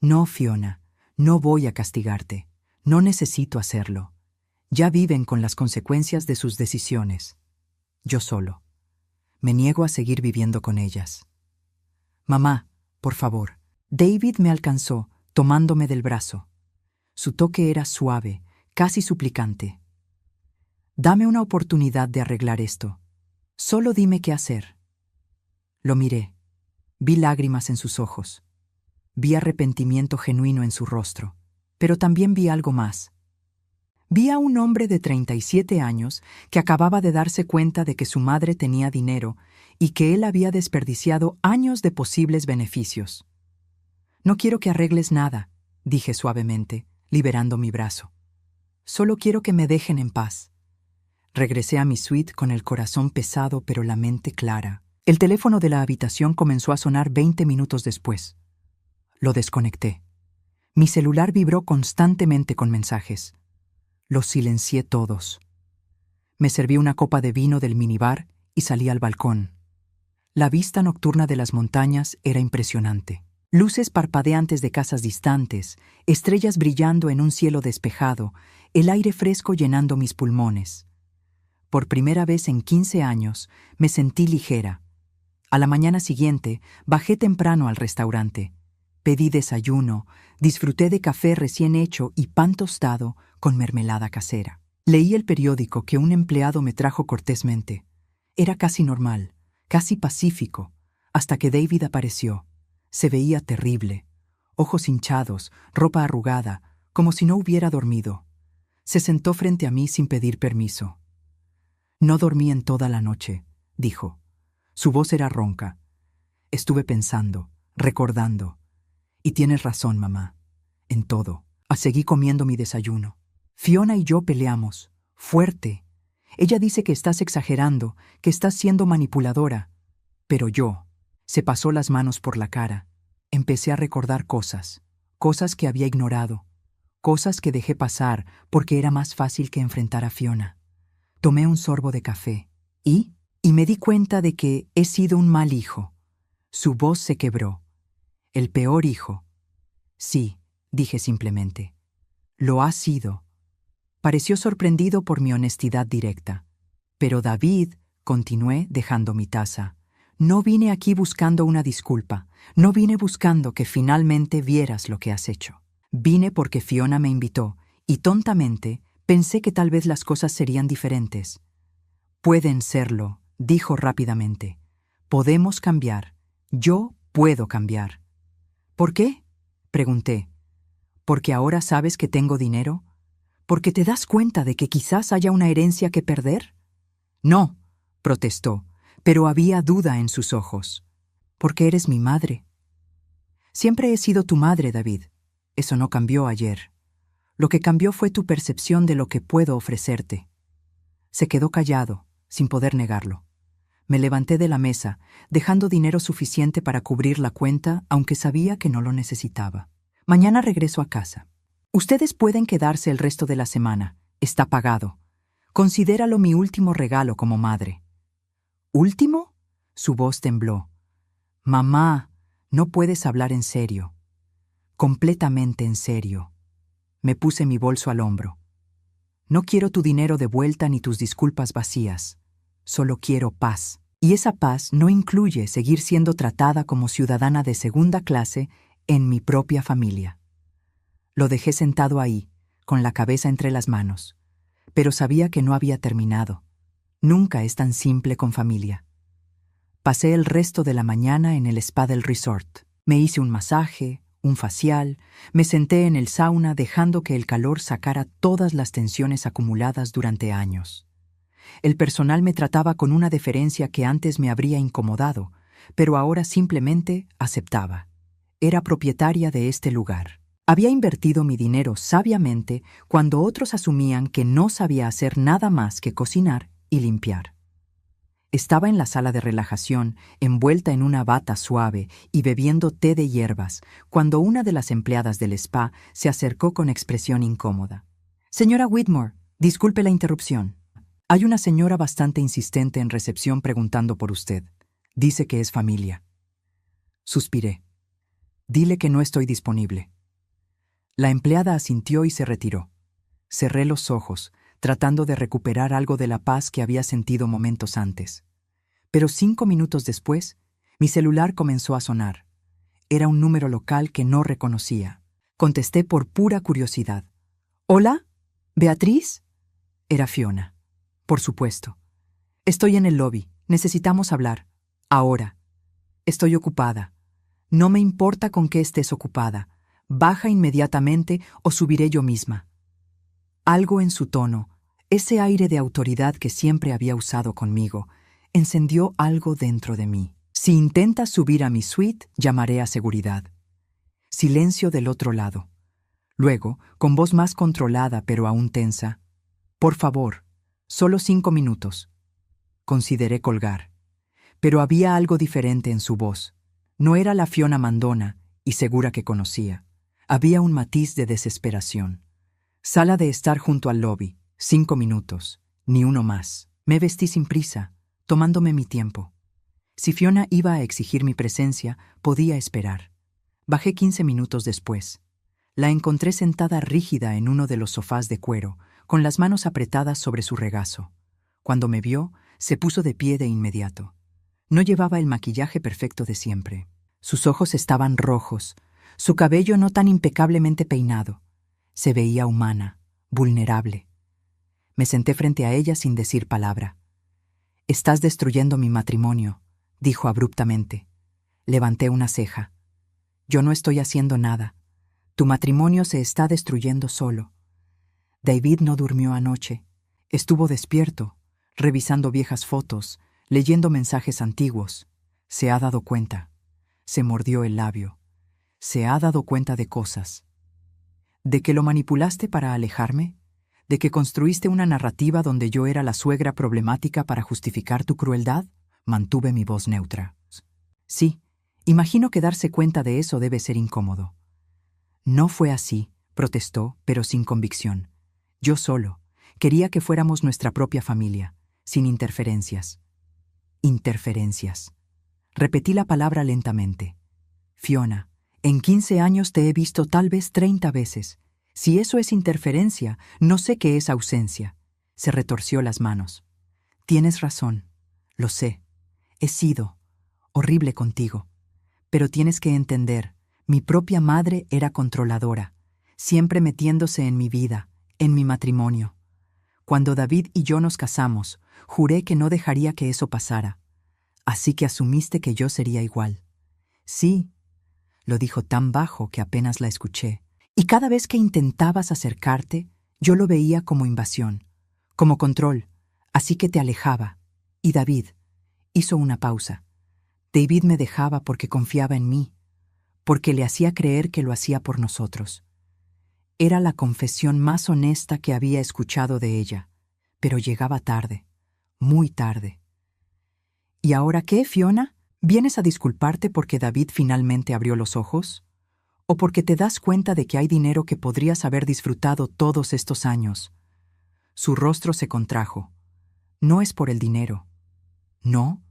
Speaker 1: No, Fiona, no voy a castigarte. No necesito hacerlo. Ya viven con las consecuencias de sus decisiones. Yo solo. Me niego a seguir viviendo con ellas. Mamá, por favor. David me alcanzó, tomándome del brazo. Su toque era suave, casi suplicante. Dame una oportunidad de arreglar esto. Solo dime qué hacer. Lo miré. Vi lágrimas en sus ojos. Vi arrepentimiento genuino en su rostro. Pero también vi algo más. Vi a un hombre de 37 años que acababa de darse cuenta de que su madre tenía dinero y que él había desperdiciado años de posibles beneficios. No quiero que arregles nada, dije suavemente, liberando mi brazo. Solo quiero que me dejen en paz. Regresé a mi suite con el corazón pesado pero la mente clara. El teléfono de la habitación comenzó a sonar 20 minutos después. Lo desconecté. Mi celular vibró constantemente con mensajes. Los silencié todos. Me serví una copa de vino del minibar y salí al balcón. La vista nocturna de las montañas era impresionante. Luces parpadeantes de casas distantes, estrellas brillando en un cielo despejado, el aire fresco llenando mis pulmones. Por primera vez en 15 años me sentí ligera. A la mañana siguiente bajé temprano al restaurante. Pedí desayuno, disfruté de café recién hecho y pan tostado con mermelada casera. Leí el periódico que un empleado me trajo cortésmente. Era casi normal, casi pacífico, hasta que David apareció. Se veía terrible. Ojos hinchados, ropa arrugada, como si no hubiera dormido. Se sentó frente a mí sin pedir permiso. No dormí en toda la noche, dijo. Su voz era ronca. Estuve pensando, recordando. Y tienes razón, mamá. En todo. Seguí comiendo mi desayuno. Fiona y yo peleamos. Fuerte. Ella dice que estás exagerando, que estás siendo manipuladora. Pero yo. Se pasó las manos por la cara. Empecé a recordar cosas que había ignorado, cosas que dejé pasar porque era más fácil que enfrentar a Fiona. Tomé un sorbo de café y me di cuenta de que he sido un mal hijo. Su voz se quebró. El peor hijo. Sí, dije simplemente. Lo ha sido. Pareció sorprendido por mi honestidad directa. Pero David, continué dejando mi taza. No vine aquí buscando una disculpa. No vine buscando que finalmente vieras lo que has hecho. Vine porque Fiona me invitó, y tontamente pensé que tal vez las cosas serían diferentes. Pueden serlo, dijo rápidamente. Podemos cambiar. Yo puedo cambiar. ¿Por qué? Pregunté. ¿Porque ahora sabes que tengo dinero? ¿Porque te das cuenta de que quizás haya una herencia que perder? No, protestó, pero había duda en sus ojos. Porque eres mi madre. Siempre he sido tu madre, David. Eso no cambió ayer. Lo que cambió fue tu percepción de lo que puedo ofrecerte. Se quedó callado, sin poder negarlo. Me levanté de la mesa, dejando dinero suficiente para cubrir la cuenta, aunque sabía que no lo necesitaba. Mañana regreso a casa. Ustedes pueden quedarse el resto de la semana. Está pagado. Considéralo mi último regalo como madre. ¿Último? Su voz tembló. Mamá, no puedes hablar en serio. Completamente en serio. Me puse mi bolso al hombro. No quiero tu dinero de vuelta ni tus disculpas vacías. Solo quiero paz. Y esa paz no incluye seguir siendo tratada como ciudadana de segunda clase en mi propia familia. Lo dejé sentado ahí, con la cabeza entre las manos. Pero sabía que no había terminado. Nunca es tan simple con familia. Pasé el resto de la mañana en el spa del resort. Me hice un masaje, un facial, me senté en el sauna dejando que el calor sacara todas las tensiones acumuladas durante años. El personal me trataba con una deferencia que antes me habría incomodado, pero ahora simplemente aceptaba. Era propietaria de este lugar. Había invertido mi dinero sabiamente cuando otros asumían que no sabía hacer nada más que cocinar y limpiar. Estaba en la sala de relajación, envuelta en una bata suave y bebiendo té de hierbas, cuando una de las empleadas del spa se acercó con expresión incómoda. «Señora Whitmore, disculpe la interrupción. Hay una señora bastante insistente en recepción preguntando por usted. Dice que es familia». Suspiré. «Dile que no estoy disponible». La empleada asintió y se retiró. Cerré los ojos, tratando de recuperar algo de la paz que había sentido momentos antes. Pero 5 minutos después, mi celular comenzó a sonar. Era un número local que no reconocía. Contesté por pura curiosidad. «¿Hola? ¿Beatriz?» Era Fiona. «Por supuesto. Estoy en el lobby. Necesitamos hablar. Ahora. Estoy ocupada. No me importa con qué estés ocupada. Baja inmediatamente o subiré yo misma». Algo en su tono, ese aire de autoridad que siempre había usado conmigo, encendió algo dentro de mí. «Si intentas subir a mi suite, llamaré a seguridad». Silencio del otro lado. Luego, con voz más controlada pero aún tensa, «Por favor, solo 5 minutos». Consideré colgar. Pero había algo diferente en su voz. No era la Fiona mandona y segura que conocía. Había un matiz de desesperación. Sala de estar junto al lobby. 5 minutos. Ni uno más. Me vestí sin prisa, tomándome mi tiempo. Si Fiona iba a exigir mi presencia, podía esperar. Bajé 15 minutos después. La encontré sentada rígida en uno de los sofás de cuero, con las manos apretadas sobre su regazo. Cuando me vio, se puso de pie de inmediato. No llevaba el maquillaje perfecto de siempre. Sus ojos estaban rojos, su cabello no tan impecablemente peinado. Se veía humana, vulnerable. Me senté frente a ella sin decir palabra. «Estás destruyendo mi matrimonio», dijo abruptamente. Levanté una ceja. «Yo no estoy haciendo nada. Tu matrimonio se está destruyendo solo». David no durmió anoche. Estuvo despierto, revisando viejas fotos, leyendo mensajes antiguos. Se ha dado cuenta. Se mordió el labio. Se ha dado cuenta de cosas. ¿De que lo manipulaste para alejarme? ¿De que construiste una narrativa donde yo era la suegra problemática para justificar tu crueldad? Mantuve mi voz neutra. Sí, imagino que darse cuenta de eso debe ser incómodo. No fue así, protestó, pero sin convicción. Yo solo. Quería que fuéramos nuestra propia familia, sin interferencias. Interferencias. Repetí la palabra lentamente. Fiona, en 15 años te he visto tal vez 30 veces. Si eso es interferencia, no sé qué es ausencia. Se retorció las manos. Tienes razón. Lo sé. He sido horrible contigo. Pero tienes que entender, mi propia madre era controladora, siempre metiéndose en mi vida, en mi matrimonio. Cuando David y yo nos casamos, juré que no dejaría que eso pasara. Así que asumiste que yo sería igual. Sí, lo dijo tan bajo que apenas la escuché. Y cada vez que intentabas acercarte, yo lo veía como invasión, como control, así que te alejaba. Y David hizo una pausa. David me dejaba porque confiaba en mí, porque le hacía creer que lo hacía por nosotros. Era la confesión más honesta que había escuchado de ella, pero llegaba tarde, muy tarde. ¿Y ahora qué, Fiona? ¿Vienes a disculparte porque David finalmente abrió los ojos? ¿O porque te das cuenta de que hay dinero que podrías haber disfrutado todos estos años? Su rostro se contrajo. No es por el dinero. ¿No?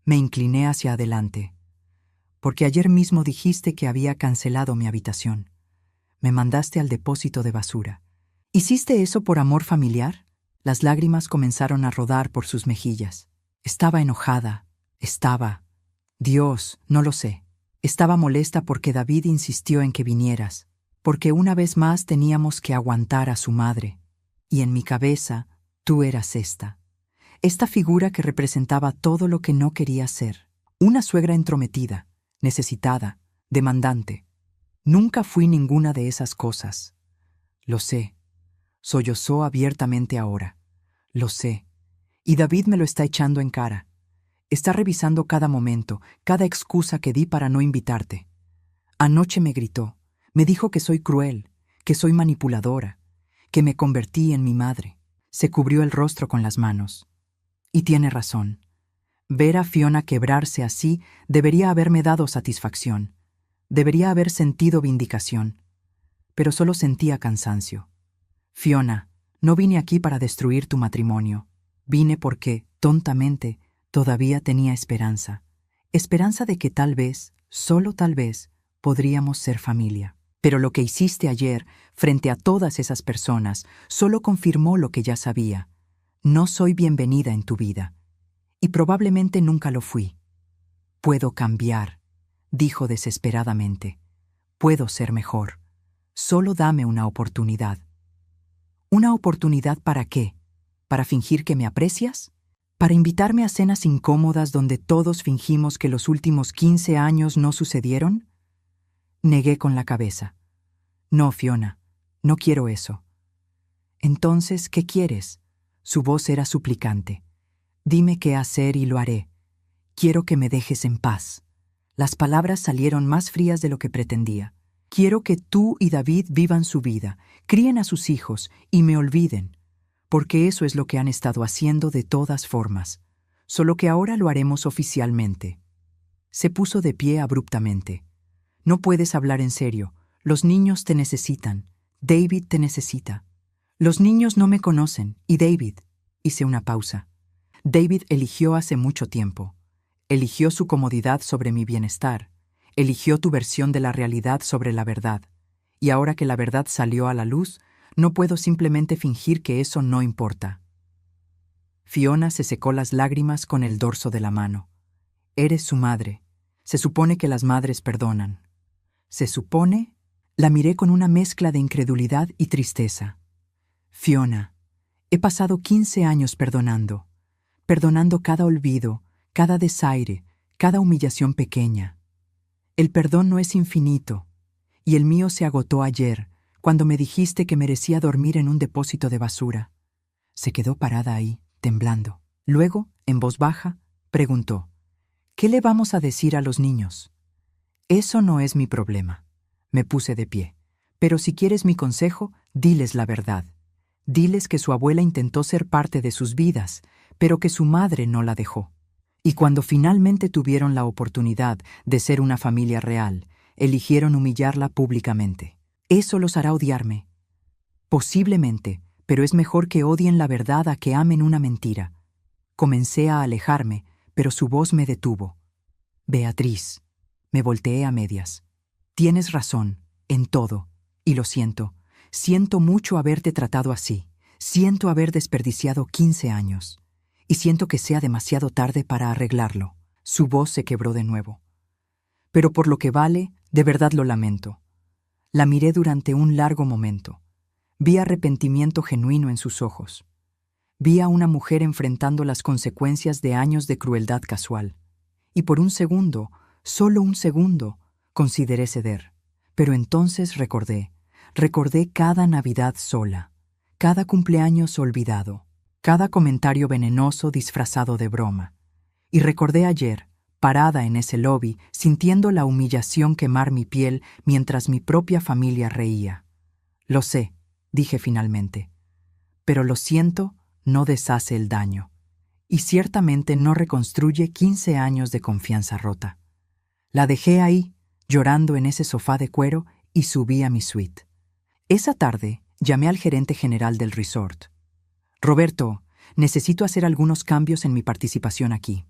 Speaker 1: Me incliné hacia adelante. Porque ayer mismo dijiste que había cancelado mi habitación. Me mandaste al depósito de basura. ¿Hiciste eso por amor familiar? Las lágrimas comenzaron a rodar por sus mejillas. Estaba enojada. Dios, no lo sé. Estaba molesta porque David insistió en que vinieras, porque una vez más teníamos que aguantar a su madre. Y en mi cabeza, tú eras esta figura que representaba todo lo que no quería ser. Una suegra entrometida, necesitada, demandante. Nunca fui ninguna de esas cosas. Lo sé. Sollozó abiertamente ahora. Lo sé. Y David me lo está echando en cara. Está revisando cada momento, cada excusa que di para no invitarte. Anoche me gritó. Me dijo que soy cruel, que soy manipuladora, que me convertí en mi madre. Se cubrió el rostro con las manos. Y tiene razón. Ver a Fiona quebrarse así debería haberme dado satisfacción. Debería haber sentido vindicación. Pero solo sentía cansancio. Fiona, no vine aquí para destruir tu matrimonio. Vine porque, tontamente, todavía tenía esperanza. Esperanza de que tal vez, solo tal vez, podríamos ser familia. Pero lo que hiciste ayer, frente a todas esas personas, solo confirmó lo que ya sabía. No soy bienvenida en tu vida. Y probablemente nunca lo fui. Puedo cambiar, dijo desesperadamente. Puedo ser mejor. Solo dame una oportunidad. ¿Una oportunidad para qué? ¿Para fingir que me aprecias? ¿Para invitarme a cenas incómodas donde todos fingimos que los últimos 15 años no sucedieron? Negué con la cabeza. No, Fiona, no quiero eso. Entonces, ¿qué quieres? Su voz era suplicante. Dime qué hacer y lo haré. Quiero que me dejes en paz. Las palabras salieron más frías de lo que pretendía. Quiero que tú y David vivan su vida, críen a sus hijos y me olviden, porque eso es lo que han estado haciendo de todas formas, solo que ahora lo haremos oficialmente. Se puso de pie abruptamente. No puedes hablar en serio. Los niños te necesitan. David te necesita. Los niños no me conocen, y David. Hice una pausa. David eligió hace mucho tiempo. Eligió su comodidad sobre mi bienestar. Eligió tu versión de la realidad sobre la verdad. Y ahora que la verdad salió a la luz, no puedo simplemente fingir que eso no importa. Fiona se secó las lágrimas con el dorso de la mano. Eres su madre. Se supone que las madres perdonan. ¿Se supone? La miré con una mezcla de incredulidad y tristeza. Fiona, he pasado 15 años perdonando cada olvido, cada desaire, cada humillación pequeña. El perdón no es infinito, y el mío se agotó ayer, cuando me dijiste que merecía dormir en un depósito de basura. Se quedó parada ahí, temblando. Luego, en voz baja, preguntó: ¿Qué le vamos a decir a los niños? Eso no es mi problema. Me puse de pie. Pero si quieres mi consejo, diles la verdad. Diles que su abuela intentó ser parte de sus vidas, pero que su madre no la dejó. Y cuando finalmente tuvieron la oportunidad de ser una familia real, eligieron humillarla públicamente. Eso los hará odiarme. Posiblemente, pero es mejor que odien la verdad a que amen una mentira. Comencé a alejarme, pero su voz me detuvo. Beatriz. Me volteé a medias. Tienes razón, en todo, y lo siento. Siento mucho haberte tratado así. Siento haber desperdiciado 15 años. Y siento que sea demasiado tarde para arreglarlo. Su voz se quebró de nuevo. Pero por lo que vale, de verdad lo lamento. La miré durante un largo momento. Vi arrepentimiento genuino en sus ojos. Vi a una mujer enfrentando las consecuencias de años de crueldad casual. Y por un segundo, solo un segundo, consideré ceder. Pero entonces recordé cada Navidad sola, cada cumpleaños olvidado, cada comentario venenoso disfrazado de broma. Y recordé ayer, parada en ese lobby, sintiendo la humillación quemar mi piel mientras mi propia familia reía. Lo sé, dije finalmente, pero lo siento no deshace el daño, y ciertamente no reconstruye 15 años de confianza rota. La dejé ahí, llorando en ese sofá de cuero, y subí a mi suite. Esa tarde llamé al gerente general del resort. Roberto, necesito hacer algunos cambios en mi participación aquí.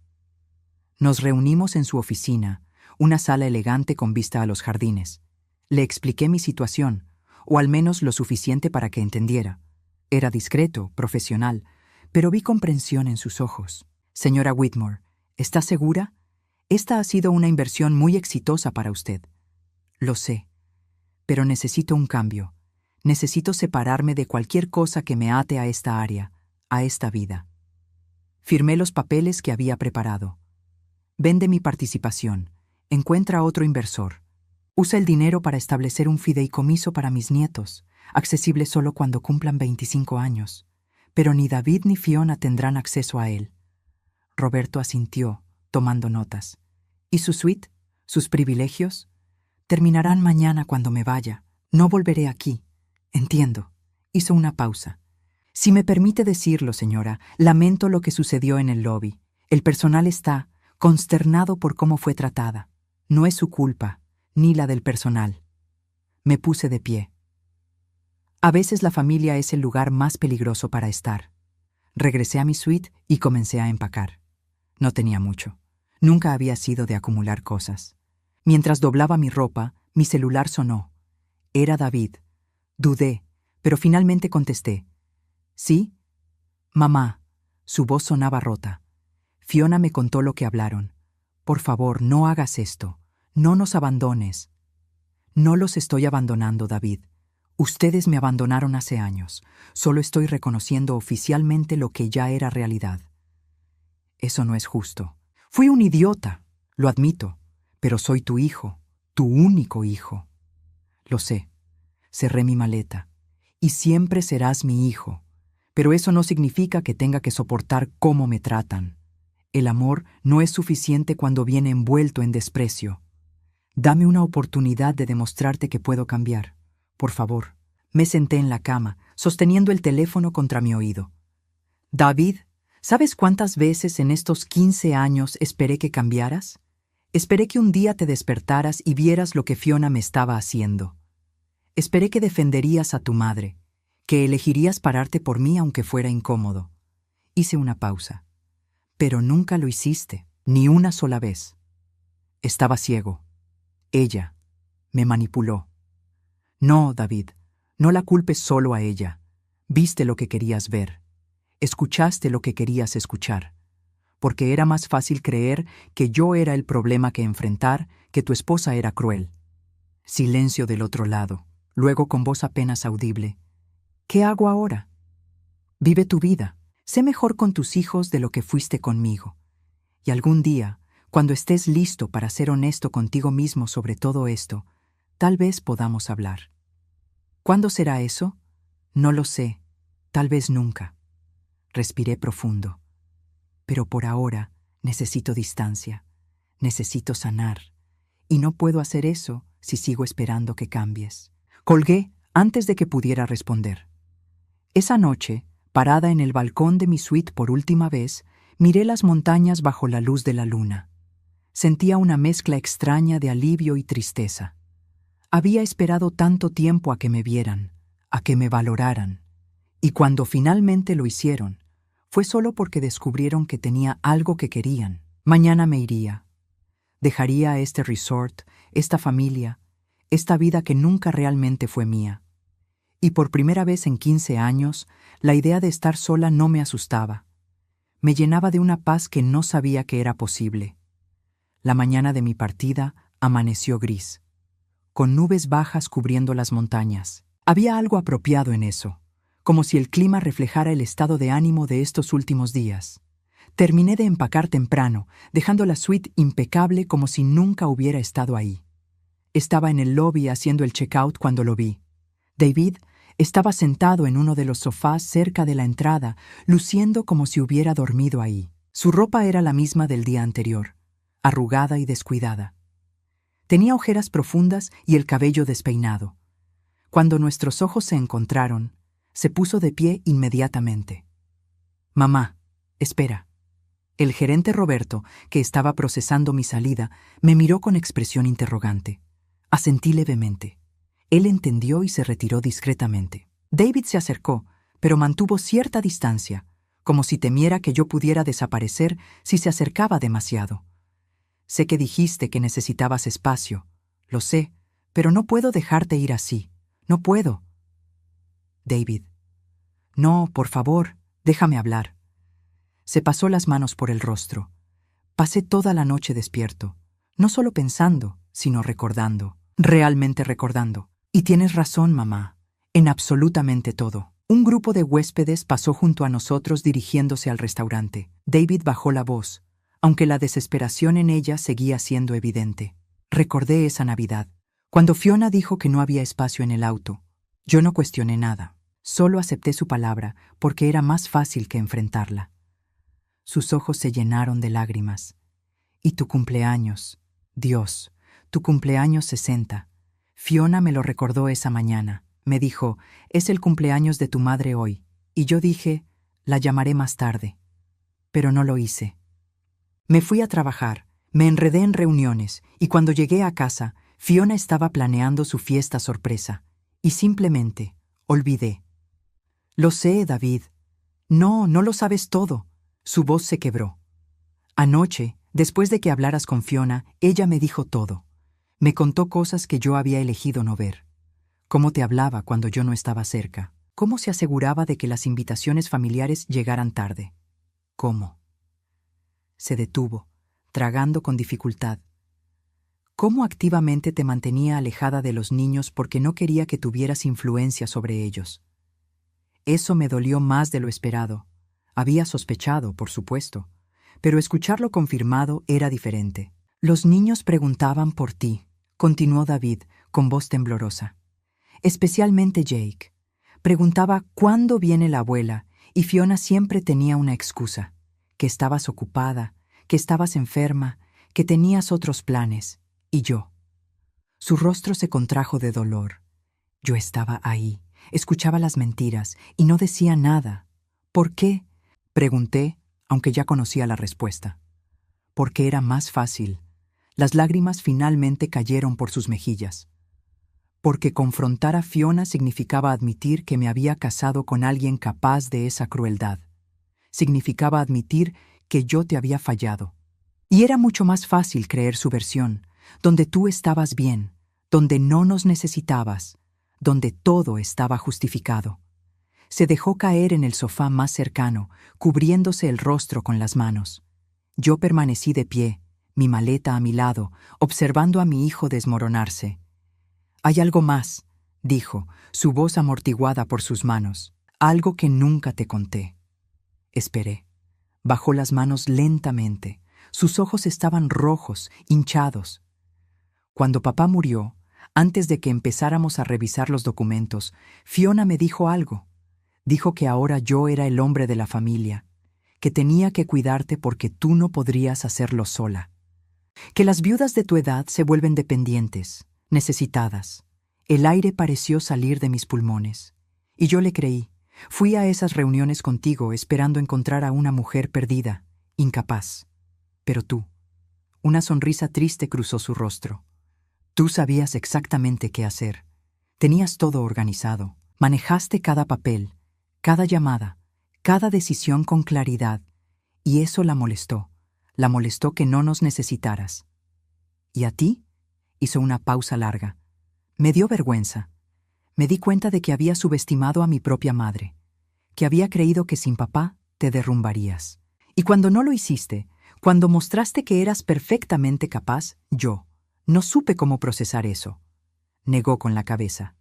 Speaker 1: Nos reunimos en su oficina, una sala elegante con vista a los jardines. Le expliqué mi situación, o al menos lo suficiente para que entendiera. Era discreto, profesional, pero vi comprensión en sus ojos. Señora Whitmore, ¿está segura? Esta ha sido una inversión muy exitosa para usted. Lo sé, pero necesito un cambio. Necesito separarme de cualquier cosa que me ate a esta área, a esta vida. Firmé los papeles que había preparado. Vende mi participación. Encuentra otro inversor. Usa el dinero para establecer un fideicomiso para mis nietos, accesible solo cuando cumplan 25 años. Pero ni David ni Fiona tendrán acceso a él. Roberto asintió, tomando notas. ¿Y su suite? ¿Sus privilegios? Terminarán mañana cuando me vaya. No volveré aquí. Entiendo. Hizo una pausa. Si me permite decirlo, señora, lamento lo que sucedió en el lobby. El personal está consternado por cómo fue tratada. No es su culpa, ni la del personal. Me puse de pie. A veces la familia es el lugar más peligroso para estar. Regresé a mi suite y comencé a empacar. No tenía mucho. Nunca había sido de acumular cosas. Mientras doblaba mi ropa, mi celular sonó. Era David. Dudé, pero finalmente contesté. ¿Sí? Mamá. Su voz sonaba rota. Fiona me contó lo que hablaron. Por favor, no hagas esto. No nos abandones. No los estoy abandonando, David. Ustedes me abandonaron hace años. Solo estoy reconociendo oficialmente lo que ya era realidad. Eso no es justo. Fui un idiota, lo admito, pero soy tu hijo, tu único hijo. Lo sé. Cerré mi maleta. Y siempre serás mi hijo. Pero eso no significa que tenga que soportar cómo me tratan. El amor no es suficiente cuando viene envuelto en desprecio. Dame una oportunidad de demostrarte que puedo cambiar. Por favor. Me senté en la cama, sosteniendo el teléfono contra mi oído. David, ¿sabes cuántas veces en estos 15 años esperé que cambiaras? Esperé que un día te despertaras y vieras lo que Fiona me estaba haciendo. Esperé que defenderías a tu madre, que elegirías pararte por mí aunque fuera incómodo. Hice una pausa. Pero nunca lo hiciste, ni una sola vez. Estaba ciego. Ella me manipuló. No, David, no la culpes solo a ella. Viste lo que querías ver. Escuchaste lo que querías escuchar. Porque era más fácil creer que yo era el problema que enfrentar, que tu esposa era cruel. Silencio del otro lado. Luego con voz apenas audible. ¿Qué hago ahora? Vive tu vida. Sé mejor con tus hijos de lo que fuiste conmigo. Y algún día, cuando estés listo para ser honesto contigo mismo sobre todo esto, tal vez podamos hablar. ¿Cuándo será eso? No lo sé. Tal vez nunca. Respiré profundo. Pero por ahora necesito distancia, necesito sanar, y no puedo hacer eso si sigo esperando que cambies. Colgué antes de que pudiera responder. Esa noche, parada en el balcón de mi suite por última vez, miré las montañas bajo la luz de la luna. Sentía una mezcla extraña de alivio y tristeza. Había esperado tanto tiempo a que me vieran, a que me valoraran, y cuando finalmente lo hicieron, fue solo porque descubrieron que tenía algo que querían. Mañana me iría. Dejaría este resort, esta familia, esta vida que nunca realmente fue mía. Y por primera vez en 15 años, la idea de estar sola no me asustaba. Me llenaba de una paz que no sabía que era posible. La mañana de mi partida amaneció gris, con nubes bajas cubriendo las montañas. Había algo apropiado en eso, como si el clima reflejara el estado de ánimo de estos últimos días. Terminé de empacar temprano, dejando la suite impecable como si nunca hubiera estado ahí. Estaba en el lobby haciendo el checkout cuando lo vi. David estaba sentado en uno de los sofás cerca de la entrada, luciendo como si hubiera dormido ahí. Su ropa era la misma del día anterior, arrugada y descuidada. Tenía ojeras profundas y el cabello despeinado. Cuando nuestros ojos se encontraron, se puso de pie inmediatamente. «Mamá, espera». El gerente Roberto, que estaba procesando mi salida, me miró con expresión interrogante. Asentí levemente. Él entendió y se retiró discretamente. David se acercó, pero mantuvo cierta distancia, como si temiera que yo pudiera desaparecer si se acercaba demasiado. Sé que dijiste que necesitabas espacio. Lo sé, pero no puedo dejarte ir así. No puedo. David. No, por favor, déjame hablar. Se pasó las manos por el rostro. Pasé toda la noche despierto, no solo pensando, sino recordando, realmente recordando. Y tienes razón, mamá, en absolutamente todo. Un grupo de huéspedes pasó junto a nosotros dirigiéndose al restaurante. David bajó la voz, aunque la desesperación en ella seguía siendo evidente. Recordé esa Navidad, cuando Fiona dijo que no había espacio en el auto. Yo no cuestioné nada, solo acepté su palabra porque era más fácil que enfrentarla. Sus ojos se llenaron de lágrimas. Y tu cumpleaños, Dios, tu cumpleaños 60. Fiona me lo recordó esa mañana. Me dijo, es el cumpleaños de tu madre hoy. Y yo dije, la llamaré más tarde. Pero no lo hice. Me fui a trabajar, me enredé en reuniones, y cuando llegué a casa, Fiona estaba planeando su fiesta sorpresa. Y simplemente, olvidé. Lo sé, David. No, no lo sabes todo. Su voz se quebró. Anoche, después de que hablaras con Fiona, ella me dijo todo. Me contó cosas que yo había elegido no ver. Cómo te hablaba cuando yo no estaba cerca. Cómo se aseguraba de que las invitaciones familiares llegaran tarde. ¿Cómo? Se detuvo, tragando con dificultad. Cómo activamente te mantenía alejada de los niños porque no quería que tuvieras influencia sobre ellos. Eso me dolió más de lo esperado. Había sospechado, por supuesto, pero escucharlo confirmado era diferente. Los niños preguntaban por ti, continuó David con voz temblorosa. Especialmente Jake. Preguntaba cuándo viene la abuela y Fiona siempre tenía una excusa. Que estabas ocupada, que estabas enferma, que tenías otros planes. Y yo. Su rostro se contrajo de dolor. Yo estaba ahí, escuchaba las mentiras y no decía nada. ¿Por qué? Pregunté, aunque ya conocía la respuesta. Porque era más fácil. Las lágrimas finalmente cayeron por sus mejillas. Porque confrontar a Fiona significaba admitir que me había casado con alguien capaz de esa crueldad. Significaba admitir que yo te había fallado. Y era mucho más fácil creer su versión, donde tú estabas bien, donde no nos necesitabas, donde todo estaba justificado. Se dejó caer en el sofá más cercano, cubriéndose el rostro con las manos. Yo permanecí de pie, mi maleta a mi lado, observando a mi hijo desmoronarse. «Hay algo más», dijo, su voz amortiguada por sus manos. «Algo que nunca te conté». Esperé. Bajó las manos lentamente. Sus ojos estaban rojos, hinchados. Cuando papá murió, antes de que empezáramos a revisar los documentos, Fiona me dijo algo. Dijo que ahora yo era el hombre de la familia, que tenía que cuidarte porque tú no podrías hacerlo sola. Que las viudas de tu edad se vuelven dependientes, necesitadas. El aire pareció salir de mis pulmones. Y yo le creí. Fui a esas reuniones contigo esperando encontrar a una mujer perdida, incapaz. Pero tú, una sonrisa triste cruzó su rostro. Tú sabías exactamente qué hacer. Tenías todo organizado. Manejaste cada papel, cada llamada, cada decisión con claridad. Y eso la molestó. La molestó que no nos necesitaras. ¿Y a ti? Hizo una pausa larga. Me dio vergüenza. Me di cuenta de que había subestimado a mi propia madre, que había creído que sin papá te derrumbarías. Y cuando no lo hiciste, cuando mostraste que eras perfectamente capaz, yo no supe cómo procesar eso. Negó con la cabeza.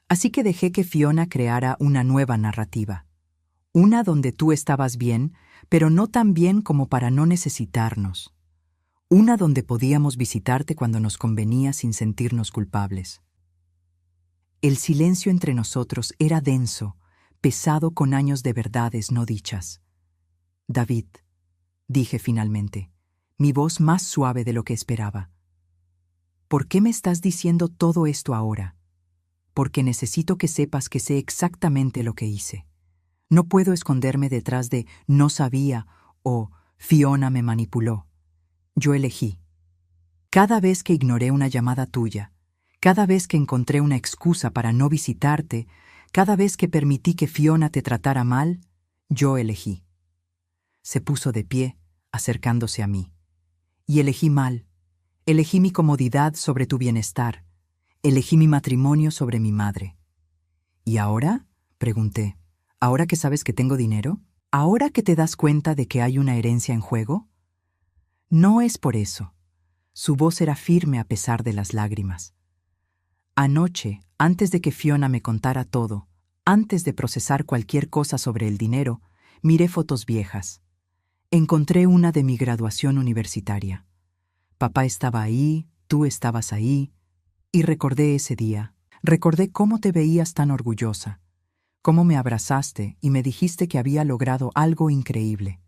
Speaker 1: Así que dejé que Fiona creara una nueva narrativa. Una donde tú estabas bien, pero no tan bien como para no necesitarnos. Una donde podíamos visitarte cuando nos convenía sin sentirnos culpables. El silencio entre nosotros era denso, pesado con años de verdades no dichas. David, dije finalmente, mi voz más suave de lo que esperaba. ¿Por qué me estás diciendo todo esto ahora? Porque necesito que sepas que sé exactamente lo que hice. No puedo esconderme detrás de no sabía o Fiona me manipuló. Yo elegí. Cada vez que ignoré una llamada tuya, cada vez que encontré una excusa para no visitarte, cada vez que permití que Fiona te tratara mal, yo elegí. Se puso de pie, acercándose a mí. Y elegí mal. Elegí mi comodidad sobre tu bienestar. Elegí mi matrimonio sobre mi madre. ¿Y ahora? Pregunté. ¿Ahora que sabes que tengo dinero? ¿Ahora que te das cuenta de que hay una herencia en juego? No es por eso. Su voz era firme a pesar de las lágrimas. Anoche, antes de que Fiona me contara todo, antes de procesar cualquier cosa sobre el dinero, miré fotos viejas. Encontré una de mi graduación universitaria. Papá estaba ahí, tú estabas ahí, y recordé ese día. Recordé cómo te veías tan orgullosa, cómo me abrazaste y me dijiste que había logrado algo increíble.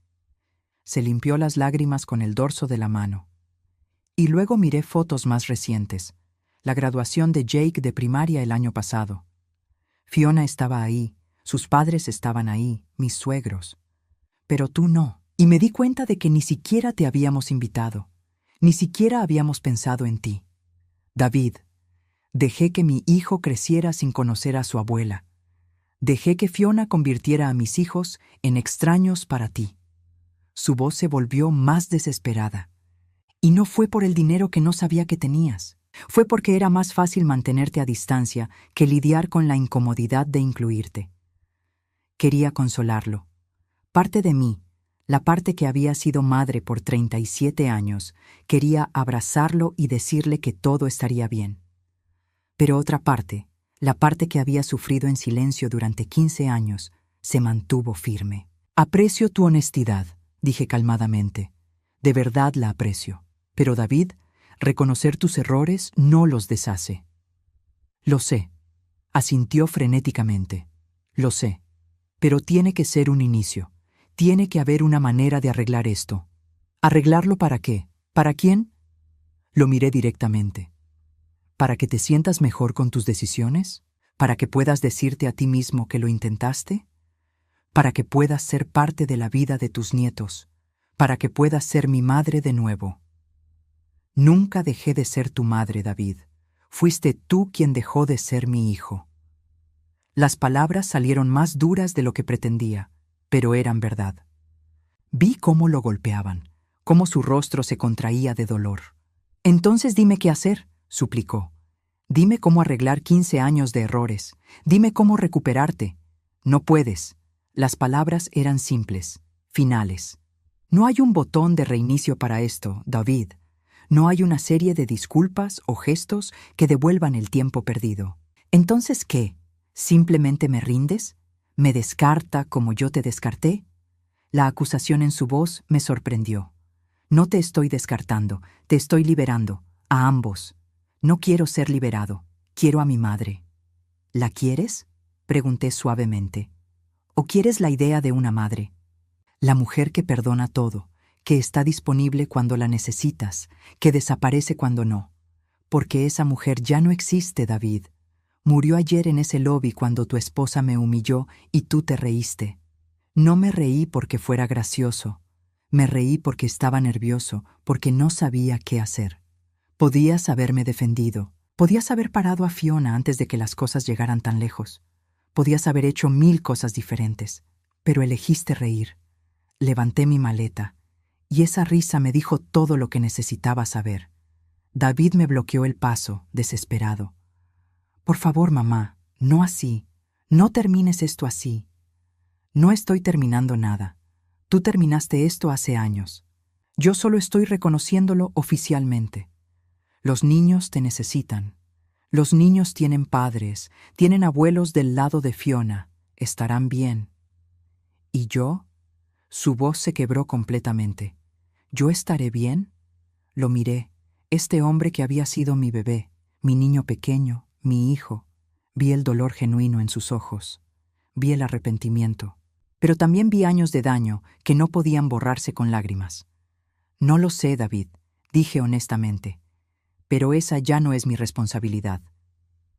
Speaker 1: Se limpió las lágrimas con el dorso de la mano. Y luego miré fotos más recientes. La graduación de Jake de primaria el año pasado. Fiona estaba ahí, sus padres estaban ahí, mis suegros. Pero tú no. Y me di cuenta de que ni siquiera te habíamos invitado. Ni siquiera habíamos pensado en ti. David, dejé que mi hijo creciera sin conocer a su abuela. Dejé que Fiona convirtiera a mis hijos en extraños para ti. Su voz se volvió más desesperada. Y no fue por el dinero que no sabía que tenías. Fue porque era más fácil mantenerte a distancia que lidiar con la incomodidad de incluirte. Quería consolarlo. Parte de mí, la parte que había sido madre por 37 años, quería abrazarlo y decirle que todo estaría bien. Pero otra parte, la parte que había sufrido en silencio durante 15 años, se mantuvo firme. Aprecio tu honestidad, dije calmadamente. De verdad la aprecio. Pero David, reconocer tus errores no los deshace. Lo sé, asintió frenéticamente. Lo sé, pero tiene que ser un inicio. Tiene que haber una manera de arreglar esto. ¿Arreglarlo para qué? ¿Para quién? Lo miré directamente. ¿Para que te sientas mejor con tus decisiones? ¿Para que puedas decirte a ti mismo que lo intentaste? ¿Para que puedas ser parte de la vida de tus nietos? ¿Para que puedas ser mi madre de nuevo? Nunca dejé de ser tu madre, David. Fuiste tú quien dejó de ser mi hijo. Las palabras salieron más duras de lo que pretendía, pero eran verdad. Vi cómo lo golpeaban, cómo su rostro se contraía de dolor. Entonces dime qué hacer, suplicó. Dime cómo arreglar 15 años de errores. Dime cómo recuperarte. No puedes. Las palabras eran simples, finales. No hay un botón de reinicio para esto, David. No hay una serie de disculpas o gestos que devuelvan el tiempo perdido. ¿Entonces qué? ¿Simplemente me rindes? ¿Me descarta como yo te descarté? La acusación en su voz me sorprendió. No te estoy descartando, te estoy liberando, a ambos. No quiero ser liberado, quiero a mi madre. ¿La quieres? Pregunté suavemente. ¿O quieres la idea de una madre? la mujer que perdona todo, que está disponible cuando la necesitas, que desaparece cuando no. Porque esa mujer ya no existe, David. Murió ayer en ese lobby cuando tu esposa me humilló y tú te reíste. No me reí porque fuera gracioso. Me reí porque estaba nervioso, porque no sabía qué hacer. Podías haberme defendido. Podías haber parado a Fiona antes de que las cosas llegaran tan lejos. Podías haber hecho 1000 cosas diferentes. Pero elegiste reír. Levanté mi maleta, y esa risa me dijo todo lo que necesitaba saber. David me bloqueó el paso, desesperado. Por favor, mamá, no así. No termines esto así. No estoy terminando nada. Tú terminaste esto hace años. Yo solo estoy reconociéndolo oficialmente. Los niños te necesitan. Los niños tienen padres, tienen abuelos del lado de Fiona. Estarán bien. ¿Y yo? Su voz se quebró completamente. ¿Yo estaré bien? Lo miré. Este hombre que había sido mi bebé, mi niño pequeño, mi hijo. Vi el dolor genuino en sus ojos. Vi el arrepentimiento. Pero también vi años de daño que no podían borrarse con lágrimas. No lo sé, David, dije honestamente. Pero esa ya no es mi responsabilidad.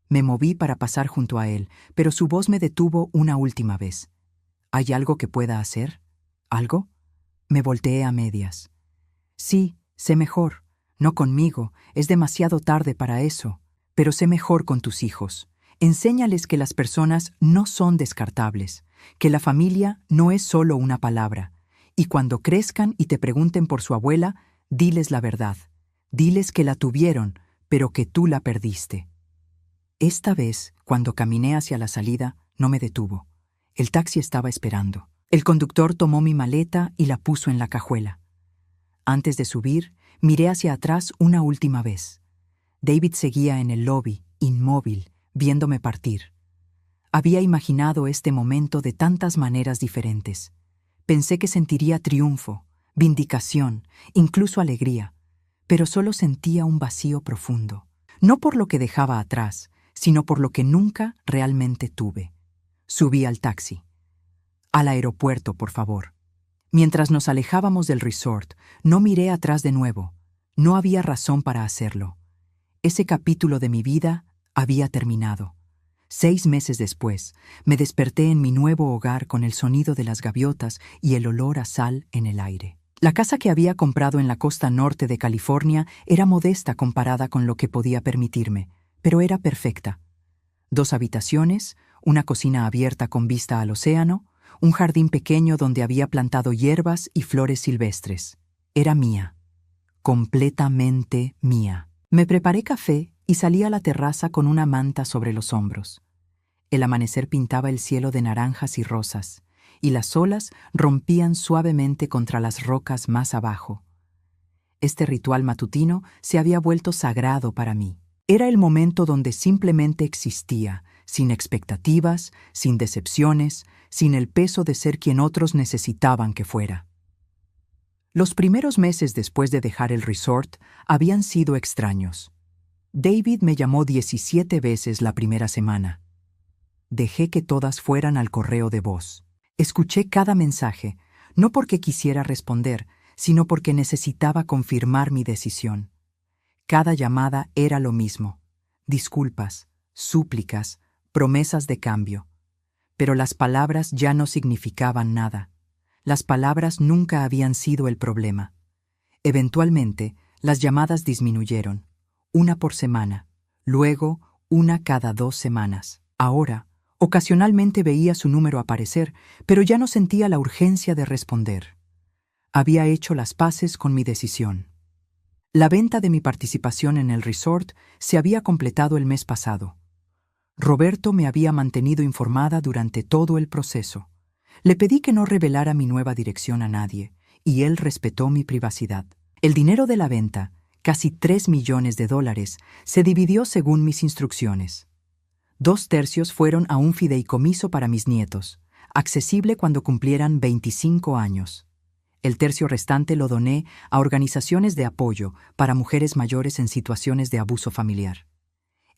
Speaker 1: Me moví para pasar junto a él, pero su voz me detuvo una última vez. ¿Hay algo que pueda hacer? ¿Algo? Me volteé a medias. Sí, sé mejor. No conmigo, es demasiado tarde para eso. Pero sé mejor con tus hijos. Enséñales que las personas no son descartables, que la familia no es solo una palabra. Y cuando crezcan y te pregunten por su abuela, diles la verdad. Diles que la tuvieron, pero que tú la perdiste. Esta vez, cuando caminé hacia la salida, no me detuvo. El taxi estaba esperando. El conductor tomó mi maleta y la puso en la cajuela. Antes de subir, miré hacia atrás una última vez. David seguía en el lobby, inmóvil, viéndome partir. Había imaginado este momento de tantas maneras diferentes. Pensé que sentiría triunfo, vindicación, incluso alegría, pero solo sentía un vacío profundo. No por lo que dejaba atrás, sino por lo que nunca realmente tuve. Subí al taxi. Al aeropuerto, por favor. Mientras nos alejábamos del resort, no miré atrás de nuevo. No había razón para hacerlo. Ese capítulo de mi vida había terminado. 6 meses después, me desperté en mi nuevo hogar con el sonido de las gaviotas y el olor a sal en el aire. La casa que había comprado en la costa norte de California era modesta comparada con lo que podía permitirme, pero era perfecta. 2 habitaciones, una cocina abierta con vista al océano, un jardín pequeño donde había plantado hierbas y flores silvestres. Era mía. Completamente mía. Me preparé café y salí a la terraza con una manta sobre los hombros. El amanecer pintaba el cielo de naranjas y rosas, y las olas rompían suavemente contra las rocas más abajo. Este ritual matutino se había vuelto sagrado para mí. Era el momento donde simplemente existía, sin expectativas, sin decepciones, sin el peso de ser quien otros necesitaban que fuera. Los primeros meses después de dejar el resort habían sido extraños. David me llamó 17 veces la primera semana. Dejé que todas fueran al correo de voz. Escuché cada mensaje, no porque quisiera responder, sino porque necesitaba confirmar mi decisión. Cada llamada era lo mismo: disculpas, súplicas, promesas de cambio. Pero las palabras ya no significaban nada. Las palabras nunca habían sido el problema. Eventualmente, las llamadas disminuyeron, 1 por semana, luego 1 cada 2 semanas. Ahora, ocasionalmente veía su número aparecer, pero ya no sentía la urgencia de responder. Había hecho las paces con mi decisión. La venta de mi participación en el resort se había completado el mes pasado. Roberto me había mantenido informada durante todo el proceso. Le pedí que no revelara mi nueva dirección a nadie, y él respetó mi privacidad. El dinero de la venta, casi $3 millones, se dividió según mis instrucciones. 2/3 fueron a un fideicomiso para mis nietos, accesible cuando cumplieran 25 años. El tercio restante lo doné a organizaciones de apoyo para mujeres mayores en situaciones de abuso familiar.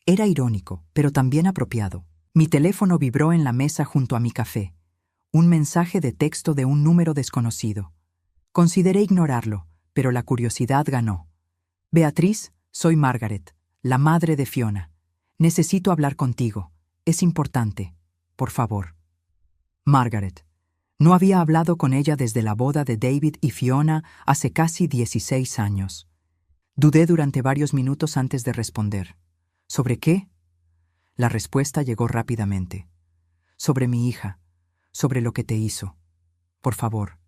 Speaker 1: Era irónico, pero también apropiado. Mi teléfono vibró en la mesa junto a mi café. Un mensaje de texto de un número desconocido. Consideré ignorarlo, pero la curiosidad ganó. Beatriz, soy Margaret, la madre de Fiona. Necesito hablar contigo. Es importante. Por favor. Margaret. No había hablado con ella desde la boda de David y Fiona hace casi 16 años. Dudé durante varios minutos antes de responder. ¿Sobre qué? La respuesta llegó rápidamente. Sobre mi hija, sobre lo que te hizo. Por favor,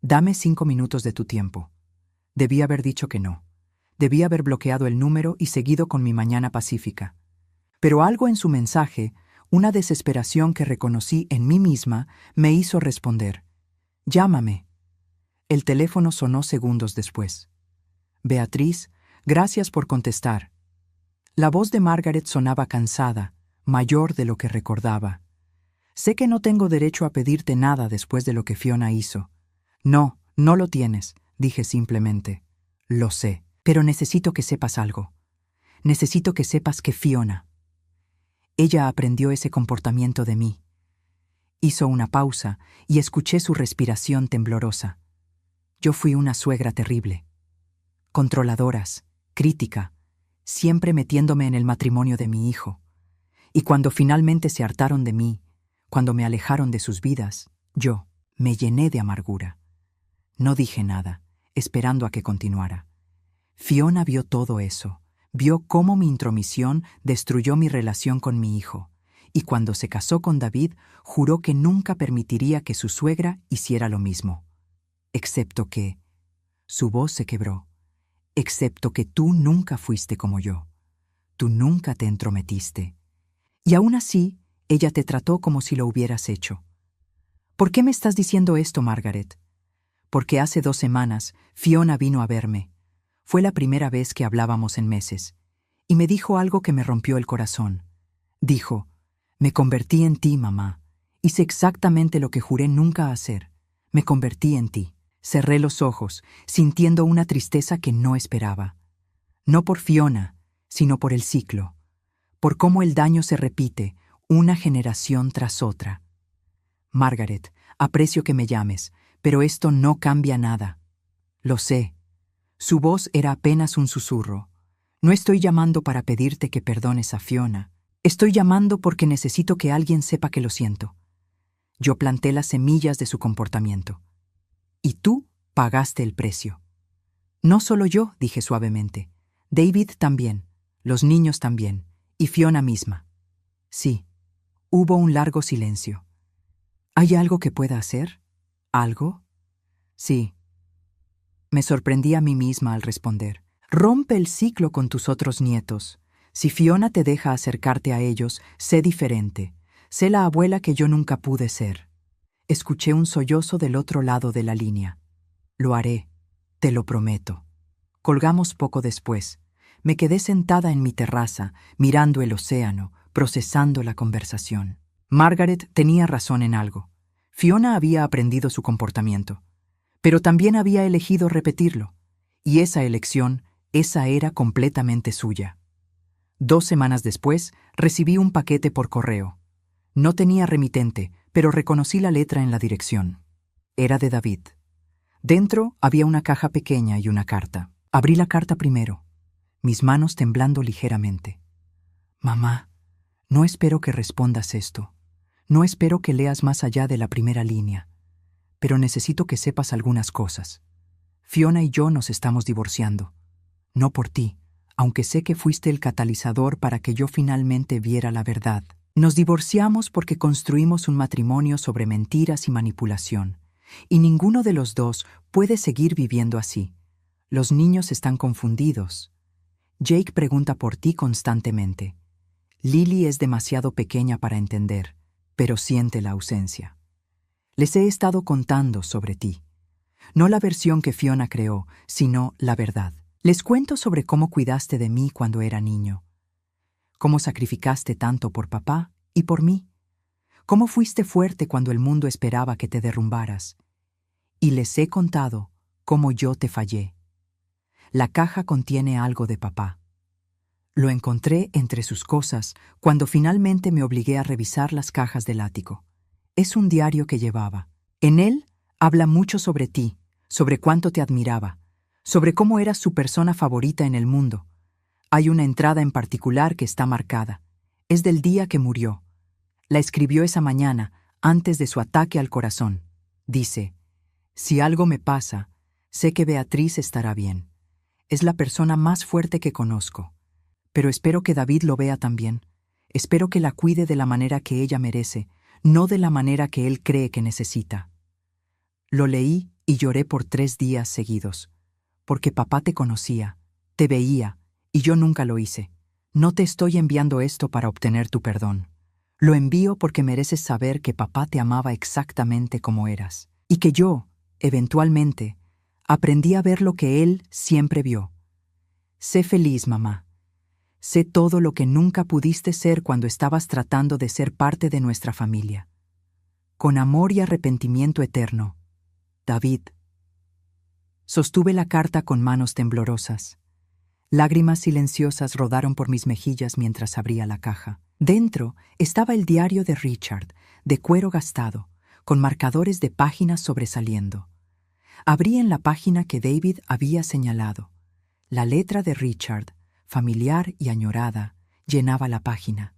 Speaker 1: dame 5 minutos de tu tiempo. Debí haber dicho que no. Debí haber bloqueado el número y seguido con mi mañana pacífica. Pero algo en su mensaje, una desesperación que reconocí en mí misma, me hizo responder. Llámame. El teléfono sonó segundos después. Beatriz, gracias por contestar. La voz de Margaret sonaba cansada, mayor de lo que recordaba. Sé que no tengo derecho a pedirte nada después de lo que Fiona hizo. No, no lo tienes, dije simplemente. Lo sé, pero necesito que sepas algo. Necesito que sepas que Fiona. Ella aprendió ese comportamiento de mí. Hizo una pausa y escuché su respiración temblorosa. Yo fui una suegra terrible. Controladoras, crítica, siempre metiéndome en el matrimonio de mi hijo. Y cuando finalmente se hartaron de mí, cuando me alejaron de sus vidas, yo me llené de amargura. No dije nada, esperando a que continuara. Fiona vio todo eso, vio cómo mi intromisión destruyó mi relación con mi hijo, y cuando se casó con David, juró que nunca permitiría que su suegra hiciera lo mismo. Excepto que... Su voz se quebró. Excepto que tú nunca fuiste como yo. Tú nunca te entrometiste. Y aún así, ella te trató como si lo hubieras hecho. ¿Por qué me estás diciendo esto, Margaret? Porque hace 2 semanas, Fiona vino a verme. Fue la primera vez que hablábamos en meses. Y me dijo algo que me rompió el corazón. Dijo, me convertí en ti, mamá. Hice exactamente lo que juré nunca hacer. Me convertí en ti. Cerré los ojos, sintiendo una tristeza que no esperaba. No por Fiona, sino por el ciclo. Por cómo el daño se repite, una generación tras otra. Margaret, aprecio que me llames, pero esto no cambia nada. Lo sé. Su voz era apenas un susurro. No estoy llamando para pedirte que perdones a Fiona. Estoy llamando porque necesito que alguien sepa que lo siento. Yo planté las semillas de su comportamiento. Y tú pagaste el precio. No solo yo, dije suavemente. David también, los niños también, y Fiona misma. Sí. Hubo un largo silencio. ¿Hay algo que pueda hacer? ¿Algo? Sí. Me sorprendí a mí misma al responder. Rompe el ciclo con tus otros nietos. Si Fiona te deja acercarte a ellos, sé diferente. Sé la abuela que yo nunca pude ser. Escuché un sollozo del otro lado de la línea. Lo haré, te lo prometo. Colgamos poco después. Me quedé sentada en mi terraza, mirando el océano, procesando la conversación. Margaret tenía razón en algo. Fiona había aprendido su comportamiento, pero también había elegido repetirlo, y esa elección, esa era completamente suya. 2 semanas después, recibí un paquete por correo. No tenía remitente, pero reconocí la letra en la dirección. Era de David. Dentro había una caja pequeña y una carta. Abrí la carta primero, mis manos temblando ligeramente. Mamá, no espero que respondas esto. No espero que leas más allá de la primera línea. Pero necesito que sepas algunas cosas. Fiona y yo nos estamos divorciando. No por ti, aunque sé que fuiste el catalizador para que yo finalmente viera la verdad. Nos divorciamos porque construimos un matrimonio sobre mentiras y manipulación, y ninguno de los dos puede seguir viviendo así. Los niños están confundidos. Jake pregunta por ti constantemente. Lily es demasiado pequeña para entender, pero siente la ausencia. Les he estado contando sobre ti. No la versión que Fiona creó, sino la verdad. Les cuento sobre cómo cuidaste de mí cuando era niño. Cómo sacrificaste tanto por papá y por mí. Cómo fuiste fuerte cuando el mundo esperaba que te derrumbaras. Y les he contado cómo yo te fallé. La caja contiene algo de papá. Lo encontré entre sus cosas cuando finalmente me obligué a revisar las cajas del ático. Es un diario que llevaba. En él habla mucho sobre ti, sobre cuánto te admiraba, sobre cómo eras su persona favorita en el mundo. Hay una entrada en particular que está marcada. Es del día que murió. La escribió esa mañana, antes de su ataque al corazón. Dice: si algo me pasa, sé que Beatriz estará bien. Es la persona más fuerte que conozco. Pero espero que David lo vea también. Espero que la cuide de la manera que ella merece, no de la manera que él cree que necesita. Lo leí y lloré por 3 días seguidos. Porque papá te conocía, te veía, y yo nunca lo hice. No te estoy enviando esto para obtener tu perdón. Lo envío porque mereces saber que papá te amaba exactamente como eras. Y que yo, eventualmente, aprendí a ver lo que él siempre vio. Sé feliz, mamá. Sé todo lo que nunca pudiste ser cuando estabas tratando de ser parte de nuestra familia. Con amor y arrepentimiento eterno, David. Sostuve la carta con manos temblorosas. Lágrimas silenciosas rodaron por mis mejillas mientras abría la caja. Dentro estaba el diario de Richard, de cuero gastado, con marcadores de páginas sobresaliendo. Abrí en la página que David había señalado. La letra de Richard, familiar y añorada, llenaba la página.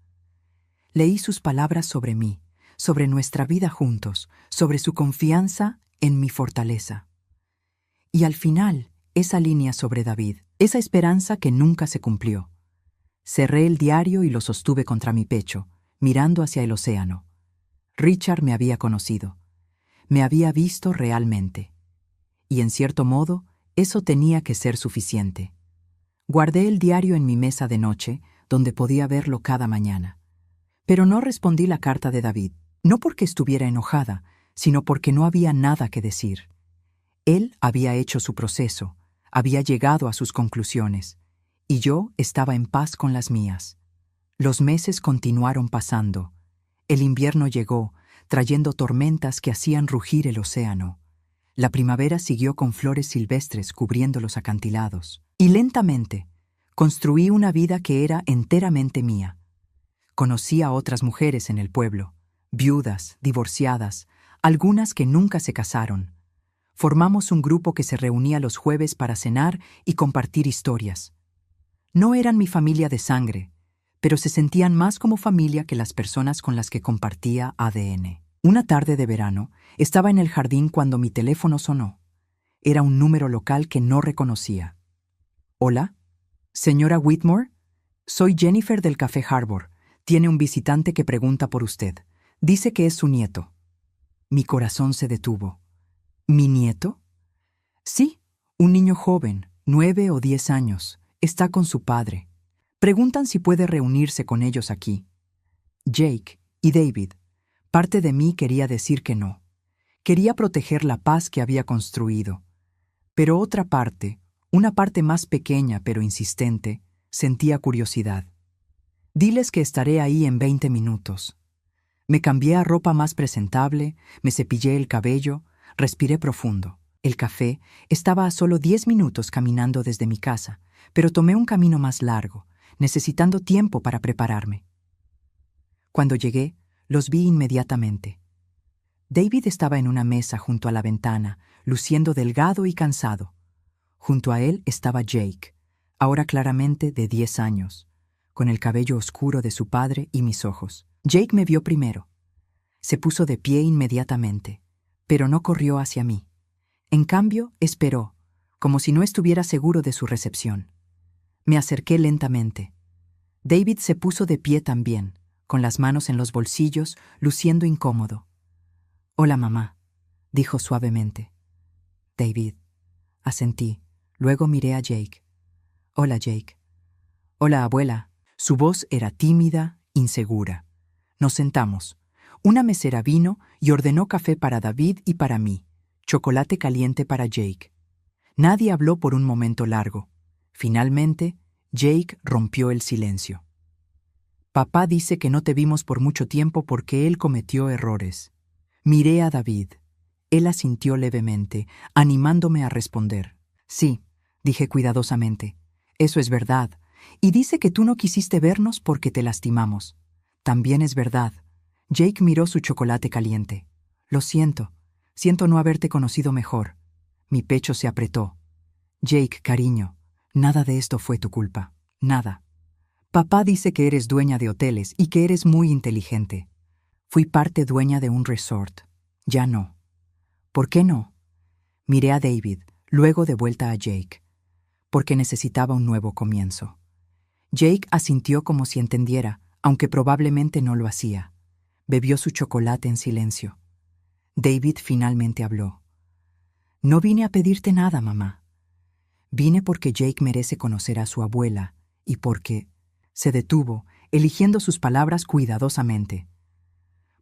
Speaker 1: Leí sus palabras sobre mí, sobre nuestra vida juntos, sobre su confianza en mi fortaleza. Y al final, esa línea sobre David, esa esperanza que nunca se cumplió. Cerré el diario y lo sostuve contra mi pecho, mirando hacia el océano. Richard me había conocido. Me había visto realmente. Y en cierto modo, eso tenía que ser suficiente. Guardé el diario en mi mesa de noche, donde podía verlo cada mañana. Pero no respondí la carta de David, no porque estuviera enojada, sino porque no había nada que decir. Él había hecho su proceso, había llegado a sus conclusiones, y yo estaba en paz con las mías. Los meses continuaron pasando. El invierno llegó, trayendo tormentas que hacían rugir el océano. La primavera siguió con flores silvestres cubriendo los acantilados. Y lentamente, construí una vida que era enteramente mía. Conocí a otras mujeres en el pueblo, viudas, divorciadas, algunas que nunca se casaron. Formamos un grupo que se reunía los jueves para cenar y compartir historias. No eran mi familia de sangre, pero se sentían más como familia que las personas con las que compartía ADN. Una tarde de verano, estaba en el jardín cuando mi teléfono sonó. Era un número local que no reconocía. «Hola, señora Whitmore, soy Jennifer del Café Harbor. Tiene un visitante que pregunta por usted. Dice que es su nieto». Mi corazón se detuvo. ¿Mi nieto? Sí, un niño joven, 9 o 10 años. Está con su padre. Preguntan si puede reunirse con ellos aquí. Jake y David. Parte de mí quería decir que no. Quería proteger la paz que había construido. Pero otra parte, una parte más pequeña pero insistente, sentía curiosidad. Diles que estaré ahí en 20 minutos. Me cambié a ropa más presentable, me cepillé el cabello, respiré profundo. El café estaba a solo 10 minutos caminando desde mi casa, pero tomé un camino más largo, necesitando tiempo para prepararme. Cuando llegué, los vi inmediatamente. David estaba en una mesa junto a la ventana, luciendo delgado y cansado. Junto a él estaba Jake, ahora claramente de 10 años, con el cabello oscuro de su padre y mis ojos. Jake me vio primero. Se puso de pie inmediatamente, pero no corrió hacia mí. En cambio, esperó, como si no estuviera seguro de su recepción. Me acerqué lentamente. David se puso de pie también, con las manos en los bolsillos, luciendo incómodo. «Hola, mamá», dijo suavemente. «David», asentí. Luego miré a Jake. «Hola, Jake». «Hola, abuela». Su voz era tímida, insegura. Nos sentamos. Una mesera vino y ordenó café para David y para mí, chocolate caliente para Jake. Nadie habló por un momento largo. Finalmente, Jake rompió el silencio. «Papá dice que no te vimos por mucho tiempo porque él cometió errores». Miré a David. Él asintió levemente, animándome a responder. «Sí», dije cuidadosamente, «eso es verdad. Y dice que tú no quisiste vernos porque te lastimamos. También es verdad. Jake miró su chocolate caliente. Lo siento. Siento no haberte conocido mejor. Mi pecho se apretó. Jake, cariño, nada de esto fue tu culpa. Nada. Papá dice que eres dueña de hoteles y que eres muy inteligente. Fui parte dueña de un resort. Ya no. ¿Por qué no? Miré a David, luego de vuelta a Jake. Porque necesitaba un nuevo comienzo. Jake asintió como si entendiera, aunque probablemente no lo hacía. Bebió su chocolate en silencio. David finalmente habló. No vine a pedirte nada, mamá. Vine porque Jake merece conocer a su abuela y porque... Se detuvo, eligiendo sus palabras cuidadosamente.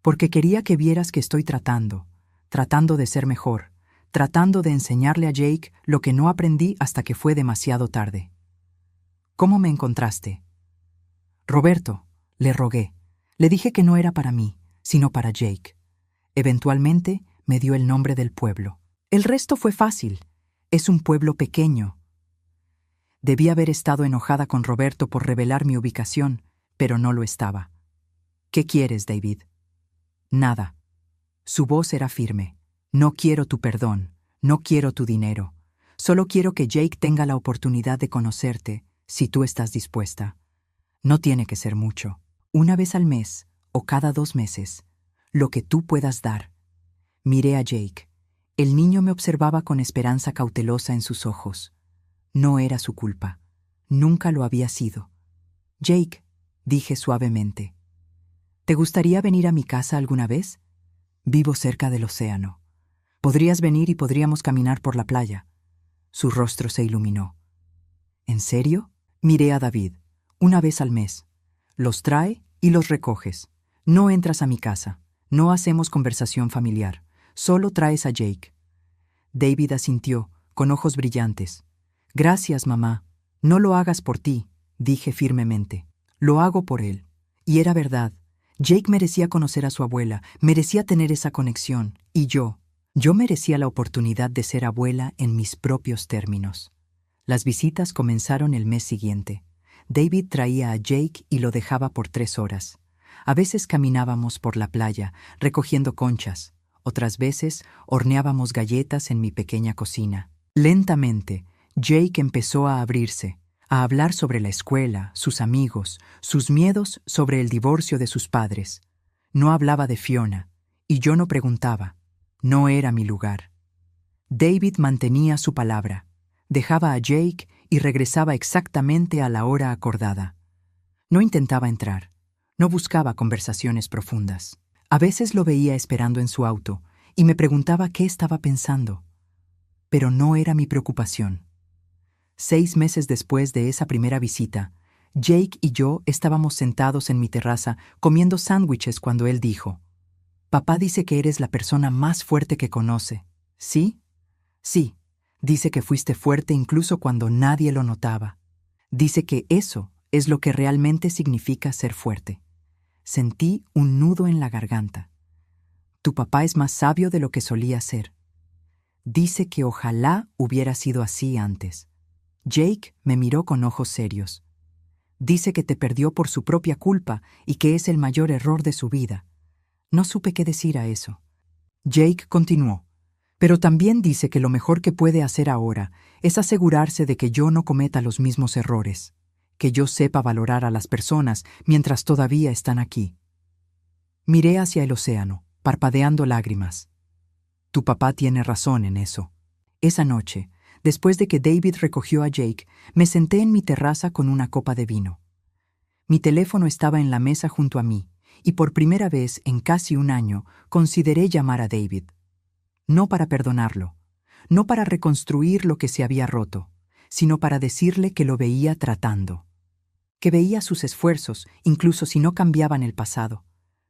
Speaker 1: Porque quería que vieras que estoy tratando de ser mejor, tratando de enseñarle a Jake lo que no aprendí hasta que fue demasiado tarde. ¿Cómo me encontraste? Roberto, le rogué. Le dije que no era para mí, sino para Jake. Eventualmente me dio el nombre del pueblo. El resto fue fácil. Es un pueblo pequeño. Debí haber estado enojada con Roberto por revelar mi ubicación, pero no lo estaba. ¿Qué quieres, David? Nada. Su voz era firme. No quiero tu perdón, no quiero tu dinero. Solo quiero que Jake tenga la oportunidad de conocerte, si tú estás dispuesta. No tiene que ser mucho. Una vez al mes, o cada 2 meses. Lo que tú puedas dar. Miré a Jake. El niño me observaba con esperanza cautelosa en sus ojos. No era su culpa. Nunca lo había sido. Jake, dije suavemente. ¿Te gustaría venir a mi casa alguna vez? Vivo cerca del océano. Podrías venir y podríamos caminar por la playa. Su rostro se iluminó. ¿En serio? Miré a David. Una vez al mes. Los trae y los recoges. No entras a mi casa. No hacemos conversación familiar. Solo traes a Jake. David asintió, con ojos brillantes. Gracias, mamá. No lo hagas por ti, dije firmemente. Lo hago por él. Y era verdad. Jake merecía conocer a su abuela, merecía tener esa conexión. Y yo merecía la oportunidad de ser abuela en mis propios términos. Las visitas comenzaron el mes siguiente. David traía a Jake y lo dejaba por 3 horas. A veces caminábamos por la playa, recogiendo conchas. Otras veces horneábamos galletas en mi pequeña cocina. Lentamente, Jake empezó a abrirse, a hablar sobre la escuela, sus amigos, sus miedos sobre el divorcio de sus padres. No hablaba de Fiona, y yo no preguntaba. No era mi lugar. David mantenía su palabra. Dejaba a Jake y regresaba exactamente a la hora acordada. No intentaba entrar. No buscaba conversaciones profundas. A veces lo veía esperando en su auto y me preguntaba qué estaba pensando. Pero no era mi preocupación. 6 meses después de esa primera visita, Jake y yo estábamos sentados en mi terraza comiendo sándwiches cuando él dijo: «Papá dice que eres la persona más fuerte que conoce. ¿Sí?» «Sí. Dice que fuiste fuerte incluso cuando nadie lo notaba. Dice que eso es lo que realmente significa ser fuerte». Sentí un nudo en la garganta. «Tu papá es más sabio de lo que solía ser. Dice que ojalá hubiera sido así antes». Jake me miró con ojos serios. «Dice que te perdió por su propia culpa y que es el mayor error de su vida». No supe qué decir a eso. Jake continuó. «Pero también dice que lo mejor que puede hacer ahora es asegurarse de que yo no cometa los mismos errores, que yo sepa valorar a las personas mientras todavía están aquí». Miré hacia el océano, parpadeando lágrimas. Tu papá tiene razón en eso. Esa noche, después de que David recogió a Jake, me senté en mi terraza con una copa de vino. Mi teléfono estaba en la mesa junto a mí, y por primera vez en casi un año consideré llamar a David. No para perdonarlo, no para reconstruir lo que se había roto, sino para decirle que lo veía tratando. Que veía sus esfuerzos, incluso si no cambiaban el pasado.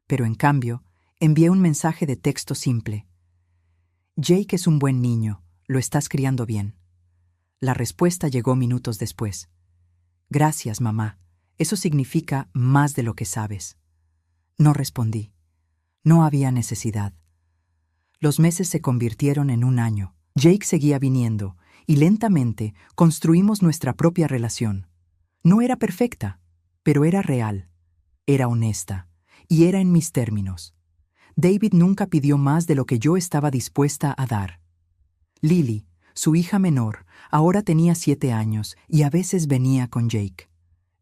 Speaker 1: Pero en cambio, envié un mensaje de texto simple. «Jake es un buen niño, lo estás criando bien». La respuesta llegó minutos después. «Gracias, mamá. Eso significa más de lo que sabes». No respondí. No había necesidad. Los meses se convirtieron en un año. Jake seguía viniendo, y lentamente construimos nuestra propia relación. No era perfecta, pero era real. Era honesta, y era en mis términos. David nunca pidió más de lo que yo estaba dispuesta a dar. Lily, su hija menor, ahora tenía 7 años y a veces venía con Jake.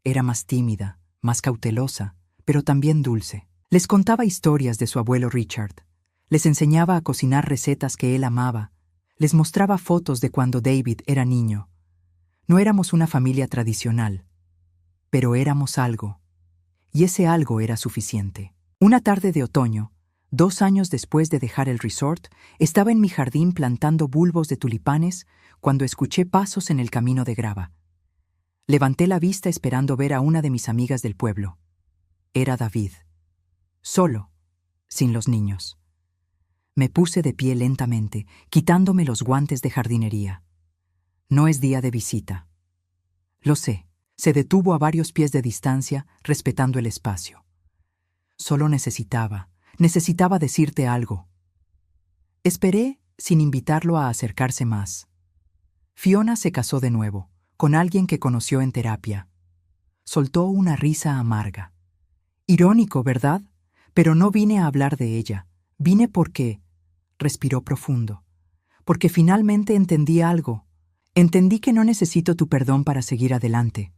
Speaker 1: Era más tímida, más cautelosa, pero también dulce. Les contaba historias de su abuelo Richard. Les enseñaba a cocinar recetas que él amaba. Les mostraba fotos de cuando David era niño. No éramos una familia tradicional, pero éramos algo. Y ese algo era suficiente. Una tarde de otoño, 2 años después de dejar el resort, estaba en mi jardín plantando bulbos de tulipanes cuando escuché pasos en el camino de grava. Levanté la vista esperando ver a una de mis amigas del pueblo. Era David. Solo, sin los niños. Me puse de pie lentamente, quitándome los guantes de jardinería. No es día de visita. Lo sé, se detuvo a varios pies de distancia, respetando el espacio. Solo necesitaba decirte algo. Esperé sin invitarlo a acercarse más. Fiona se casó de nuevo, con alguien que conoció en terapia. Soltó una risa amarga. Irónico, ¿verdad? Pero no vine a hablar de ella. Vine porque... Respiró profundo. Porque finalmente entendí algo. Entendí que no necesito tu perdón para seguir adelante.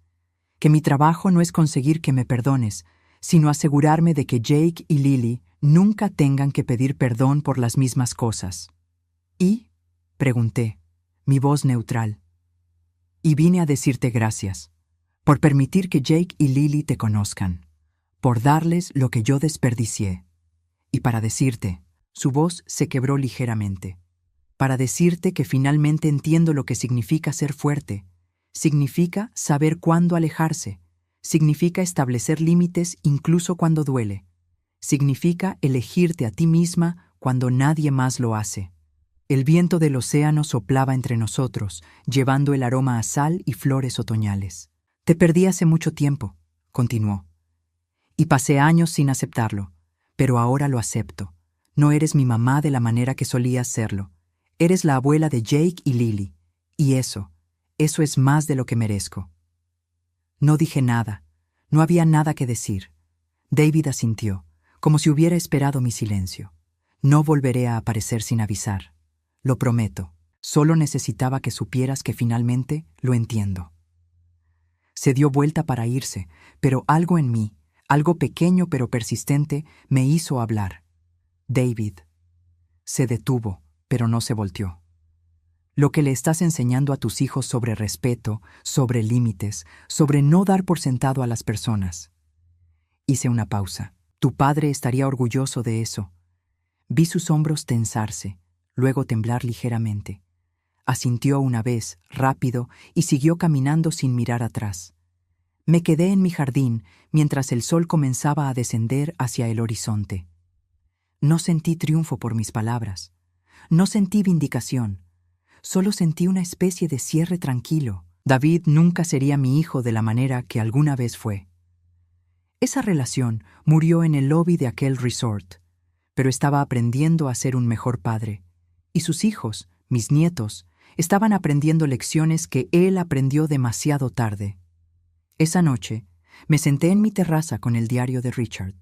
Speaker 1: Que mi trabajo no es conseguir que me perdones, sino asegurarme de que Jake y Lily nunca tengan que pedir perdón por las mismas cosas. ¿Y? Pregunté, mi voz neutral. Y vine a decirte gracias, por permitir que Jake y Lily te conozcan, por darles lo que yo desperdicié. Y para decirte, su voz se quebró ligeramente, para decirte que finalmente entiendo lo que significa ser fuerte, significa saber cuándo alejarse, significa establecer límites incluso cuando duele, significa elegirte a ti misma cuando nadie más lo hace. El viento del océano soplaba entre nosotros, llevando el aroma a sal y flores otoñales. Te perdí hace mucho tiempo, continuó. Y pasé años sin aceptarlo, pero ahora lo acepto. No eres mi mamá de la manera que solías serlo. Eres la abuela de Jake y Lily. Y eso es más de lo que merezco. No dije nada. No había nada que decir. David asintió, como si hubiera esperado mi silencio. No volveré a aparecer sin avisar. Lo prometo. Solo necesitaba que supieras que finalmente lo entiendo. Se dio vuelta para irse, pero algo en mí, algo pequeño pero persistente, me hizo hablar. David. Se detuvo, pero no se volteó. Lo que le estás enseñando a tus hijos sobre respeto, sobre límites, sobre no dar por sentado a las personas. Hice una pausa. Tu padre estaría orgulloso de eso. Vi sus hombros tensarse, luego temblar ligeramente. Asintió una vez, rápido, y siguió caminando sin mirar atrás. Me quedé en mi jardín mientras el sol comenzaba a descender hacia el horizonte. No sentí triunfo por mis palabras. No sentí vindicación. Solo sentí una especie de cierre tranquilo. David nunca sería mi hijo de la manera que alguna vez fue. Esa relación murió en el lobby de aquel resort, pero estaba aprendiendo a ser un mejor padre. Y sus hijos, mis nietos, estaban aprendiendo lecciones que él aprendió demasiado tarde. Esa noche, me senté en mi terraza con el diario de Richard.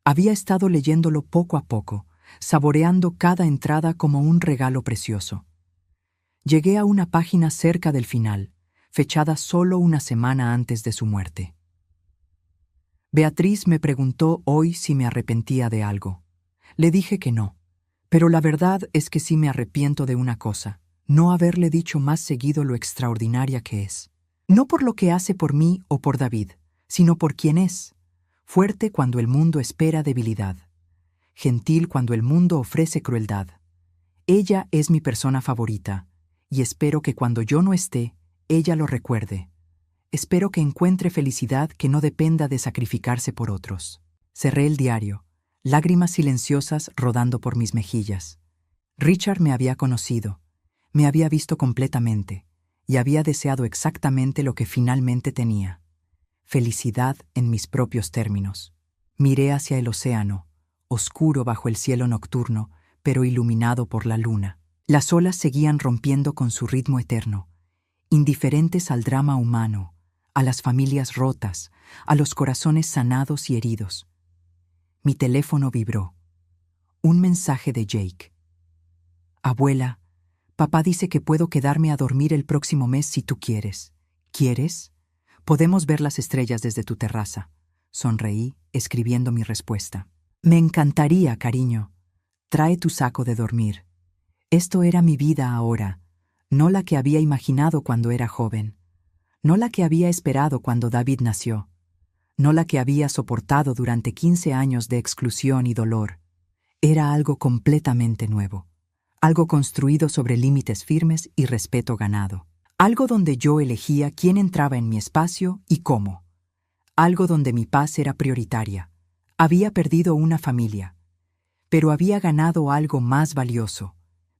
Speaker 1: Había estado leyéndolo poco a poco, saboreando cada entrada como un regalo precioso. Llegué a una página cerca del final, fechada solo una semana antes de su muerte. Beatriz me preguntó hoy si me arrepentía de algo. Le dije que no, pero la verdad es que sí me arrepiento de una cosa, no haberle dicho más seguido lo extraordinaria que es. No por lo que hace por mí o por David, sino por quien es. Fuerte cuando el mundo espera debilidad. Gentil cuando el mundo ofrece crueldad. Ella es mi persona favorita, y espero que cuando yo no esté, ella lo recuerde. Espero que encuentre felicidad que no dependa de sacrificarse por otros. Cerré el diario, lágrimas silenciosas rodando por mis mejillas. Richard me había conocido, me había visto completamente, y había deseado exactamente lo que finalmente tenía. Felicidad en mis propios términos. Miré hacia el océano, oscuro bajo el cielo nocturno, pero iluminado por la luna. Las olas seguían rompiendo con su ritmo eterno, indiferentes al drama humano, a las familias rotas, a los corazones sanados y heridos. Mi teléfono vibró. Un mensaje de Jake. Abuela, papá dice que puedo quedarme a dormir el próximo mes si tú quieres. ¿Quieres? Podemos ver las estrellas desde tu terraza. Sonreí, escribiendo mi respuesta. Me encantaría, cariño. Trae tu saco de dormir. Esto era mi vida ahora, no la que había imaginado cuando era joven, no la que había esperado cuando David nació, no la que había soportado durante 15 años de exclusión y dolor. Era algo completamente nuevo, algo construido sobre límites firmes y respeto ganado, algo donde yo elegía quién entraba en mi espacio y cómo, algo donde mi paz era prioritaria. Había perdido una familia, pero había ganado algo más valioso.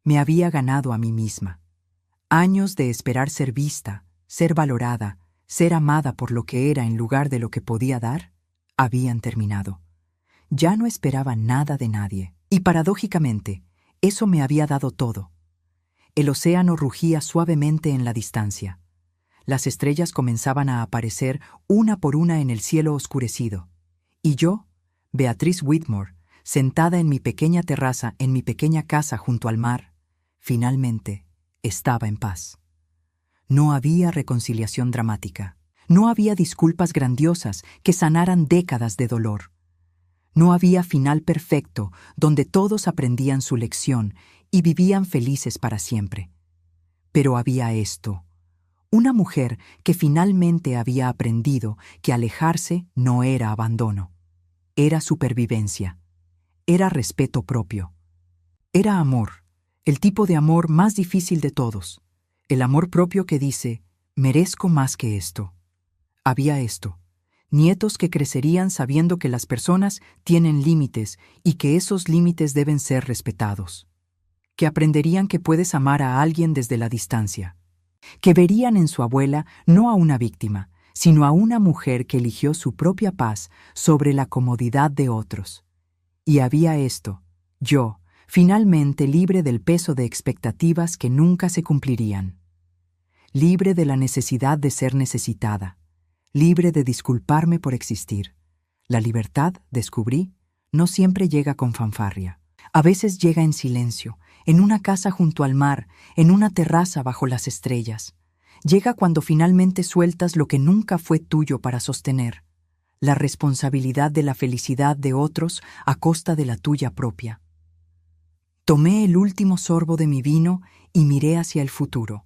Speaker 1: Me había ganado a mí misma. Años de esperar ser vista, ser valorada, ser amada por lo que era en lugar de lo que podía dar, habían terminado. Ya no esperaba nada de nadie, y paradójicamente, eso me había dado todo. El océano rugía suavemente en la distancia. Las estrellas comenzaban a aparecer una por una en el cielo oscurecido. Y yo, Beatriz Whitmore, sentada en mi pequeña terraza en mi pequeña casa junto al mar, finalmente estaba en paz. No había reconciliación dramática. No había disculpas grandiosas que sanaran décadas de dolor. No había final perfecto donde todos aprendían su lección y vivían felices para siempre. Pero había esto. Una mujer que finalmente había aprendido que alejarse no era abandono. Era supervivencia. Era respeto propio. Era amor, el tipo de amor más difícil de todos. El amor propio que dice, merezco más que esto. Había esto. Nietos que crecerían sabiendo que las personas tienen límites y que esos límites deben ser respetados. Que aprenderían que puedes amar a alguien desde la distancia. Que verían en su abuela no a una víctima, sino a una mujer que eligió su propia paz sobre la comodidad de otros. Y había esto, yo, finalmente libre del peso de expectativas que nunca se cumplirían. Libre de la necesidad de ser necesitada. Libre de disculparme por existir. La libertad, descubrí, no siempre llega con fanfarria. A veces llega en silencio, en una casa junto al mar, en una terraza bajo las estrellas. Llega cuando finalmente sueltas lo que nunca fue tuyo para sostener. La responsabilidad de la felicidad de otros a costa de la tuya propia. Tomé el último sorbo de mi vino y miré hacia el futuro.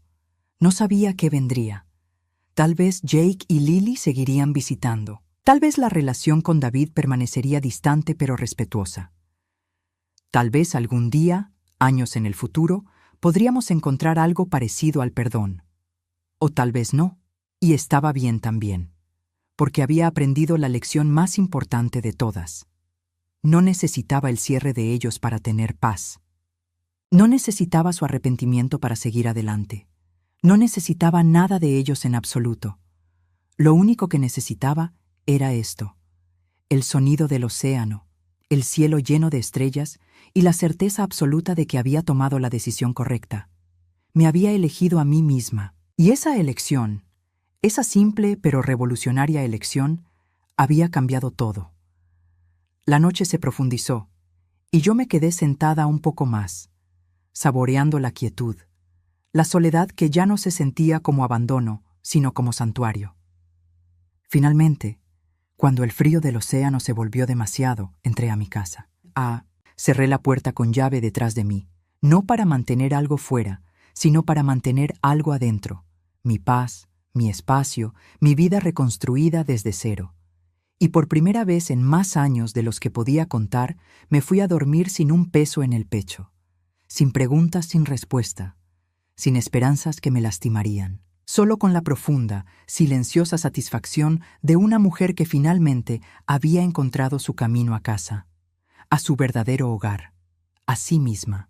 Speaker 1: No sabía qué vendría. Tal vez Jake y Lily seguirían visitando. Tal vez la relación con David permanecería distante pero respetuosa. Tal vez algún día, años en el futuro, podríamos encontrar algo parecido al perdón. O tal vez no, y estaba bien también. Porque había aprendido la lección más importante de todas. No necesitaba el cierre de ellos para tener paz. No necesitaba su arrepentimiento para seguir adelante. No necesitaba nada de ellos en absoluto. Lo único que necesitaba era esto: el sonido del océano, el cielo lleno de estrellas y la certeza absoluta de que había tomado la decisión correcta. Me había elegido a mí misma. Y esa elección, esa simple pero revolucionaria elección, había cambiado todo. La noche se profundizó, y yo me quedé sentada un poco más, saboreando la quietud, la soledad que ya no se sentía como abandono, sino como santuario. Finalmente, cuando el frío del océano se volvió demasiado, entré a mi casa. Cerré la puerta con llave detrás de mí, no para mantener algo fuera, sino para mantener algo adentro, mi paz, mi espacio, mi vida reconstruida desde cero. Y por primera vez en más años de los que podía contar, me fui a dormir sin un peso en el pecho, sin preguntas sin respuesta, sin esperanzas que me lastimarían, solo con la profunda, silenciosa satisfacción de una mujer que finalmente había encontrado su camino a casa, a su verdadero hogar, a sí misma.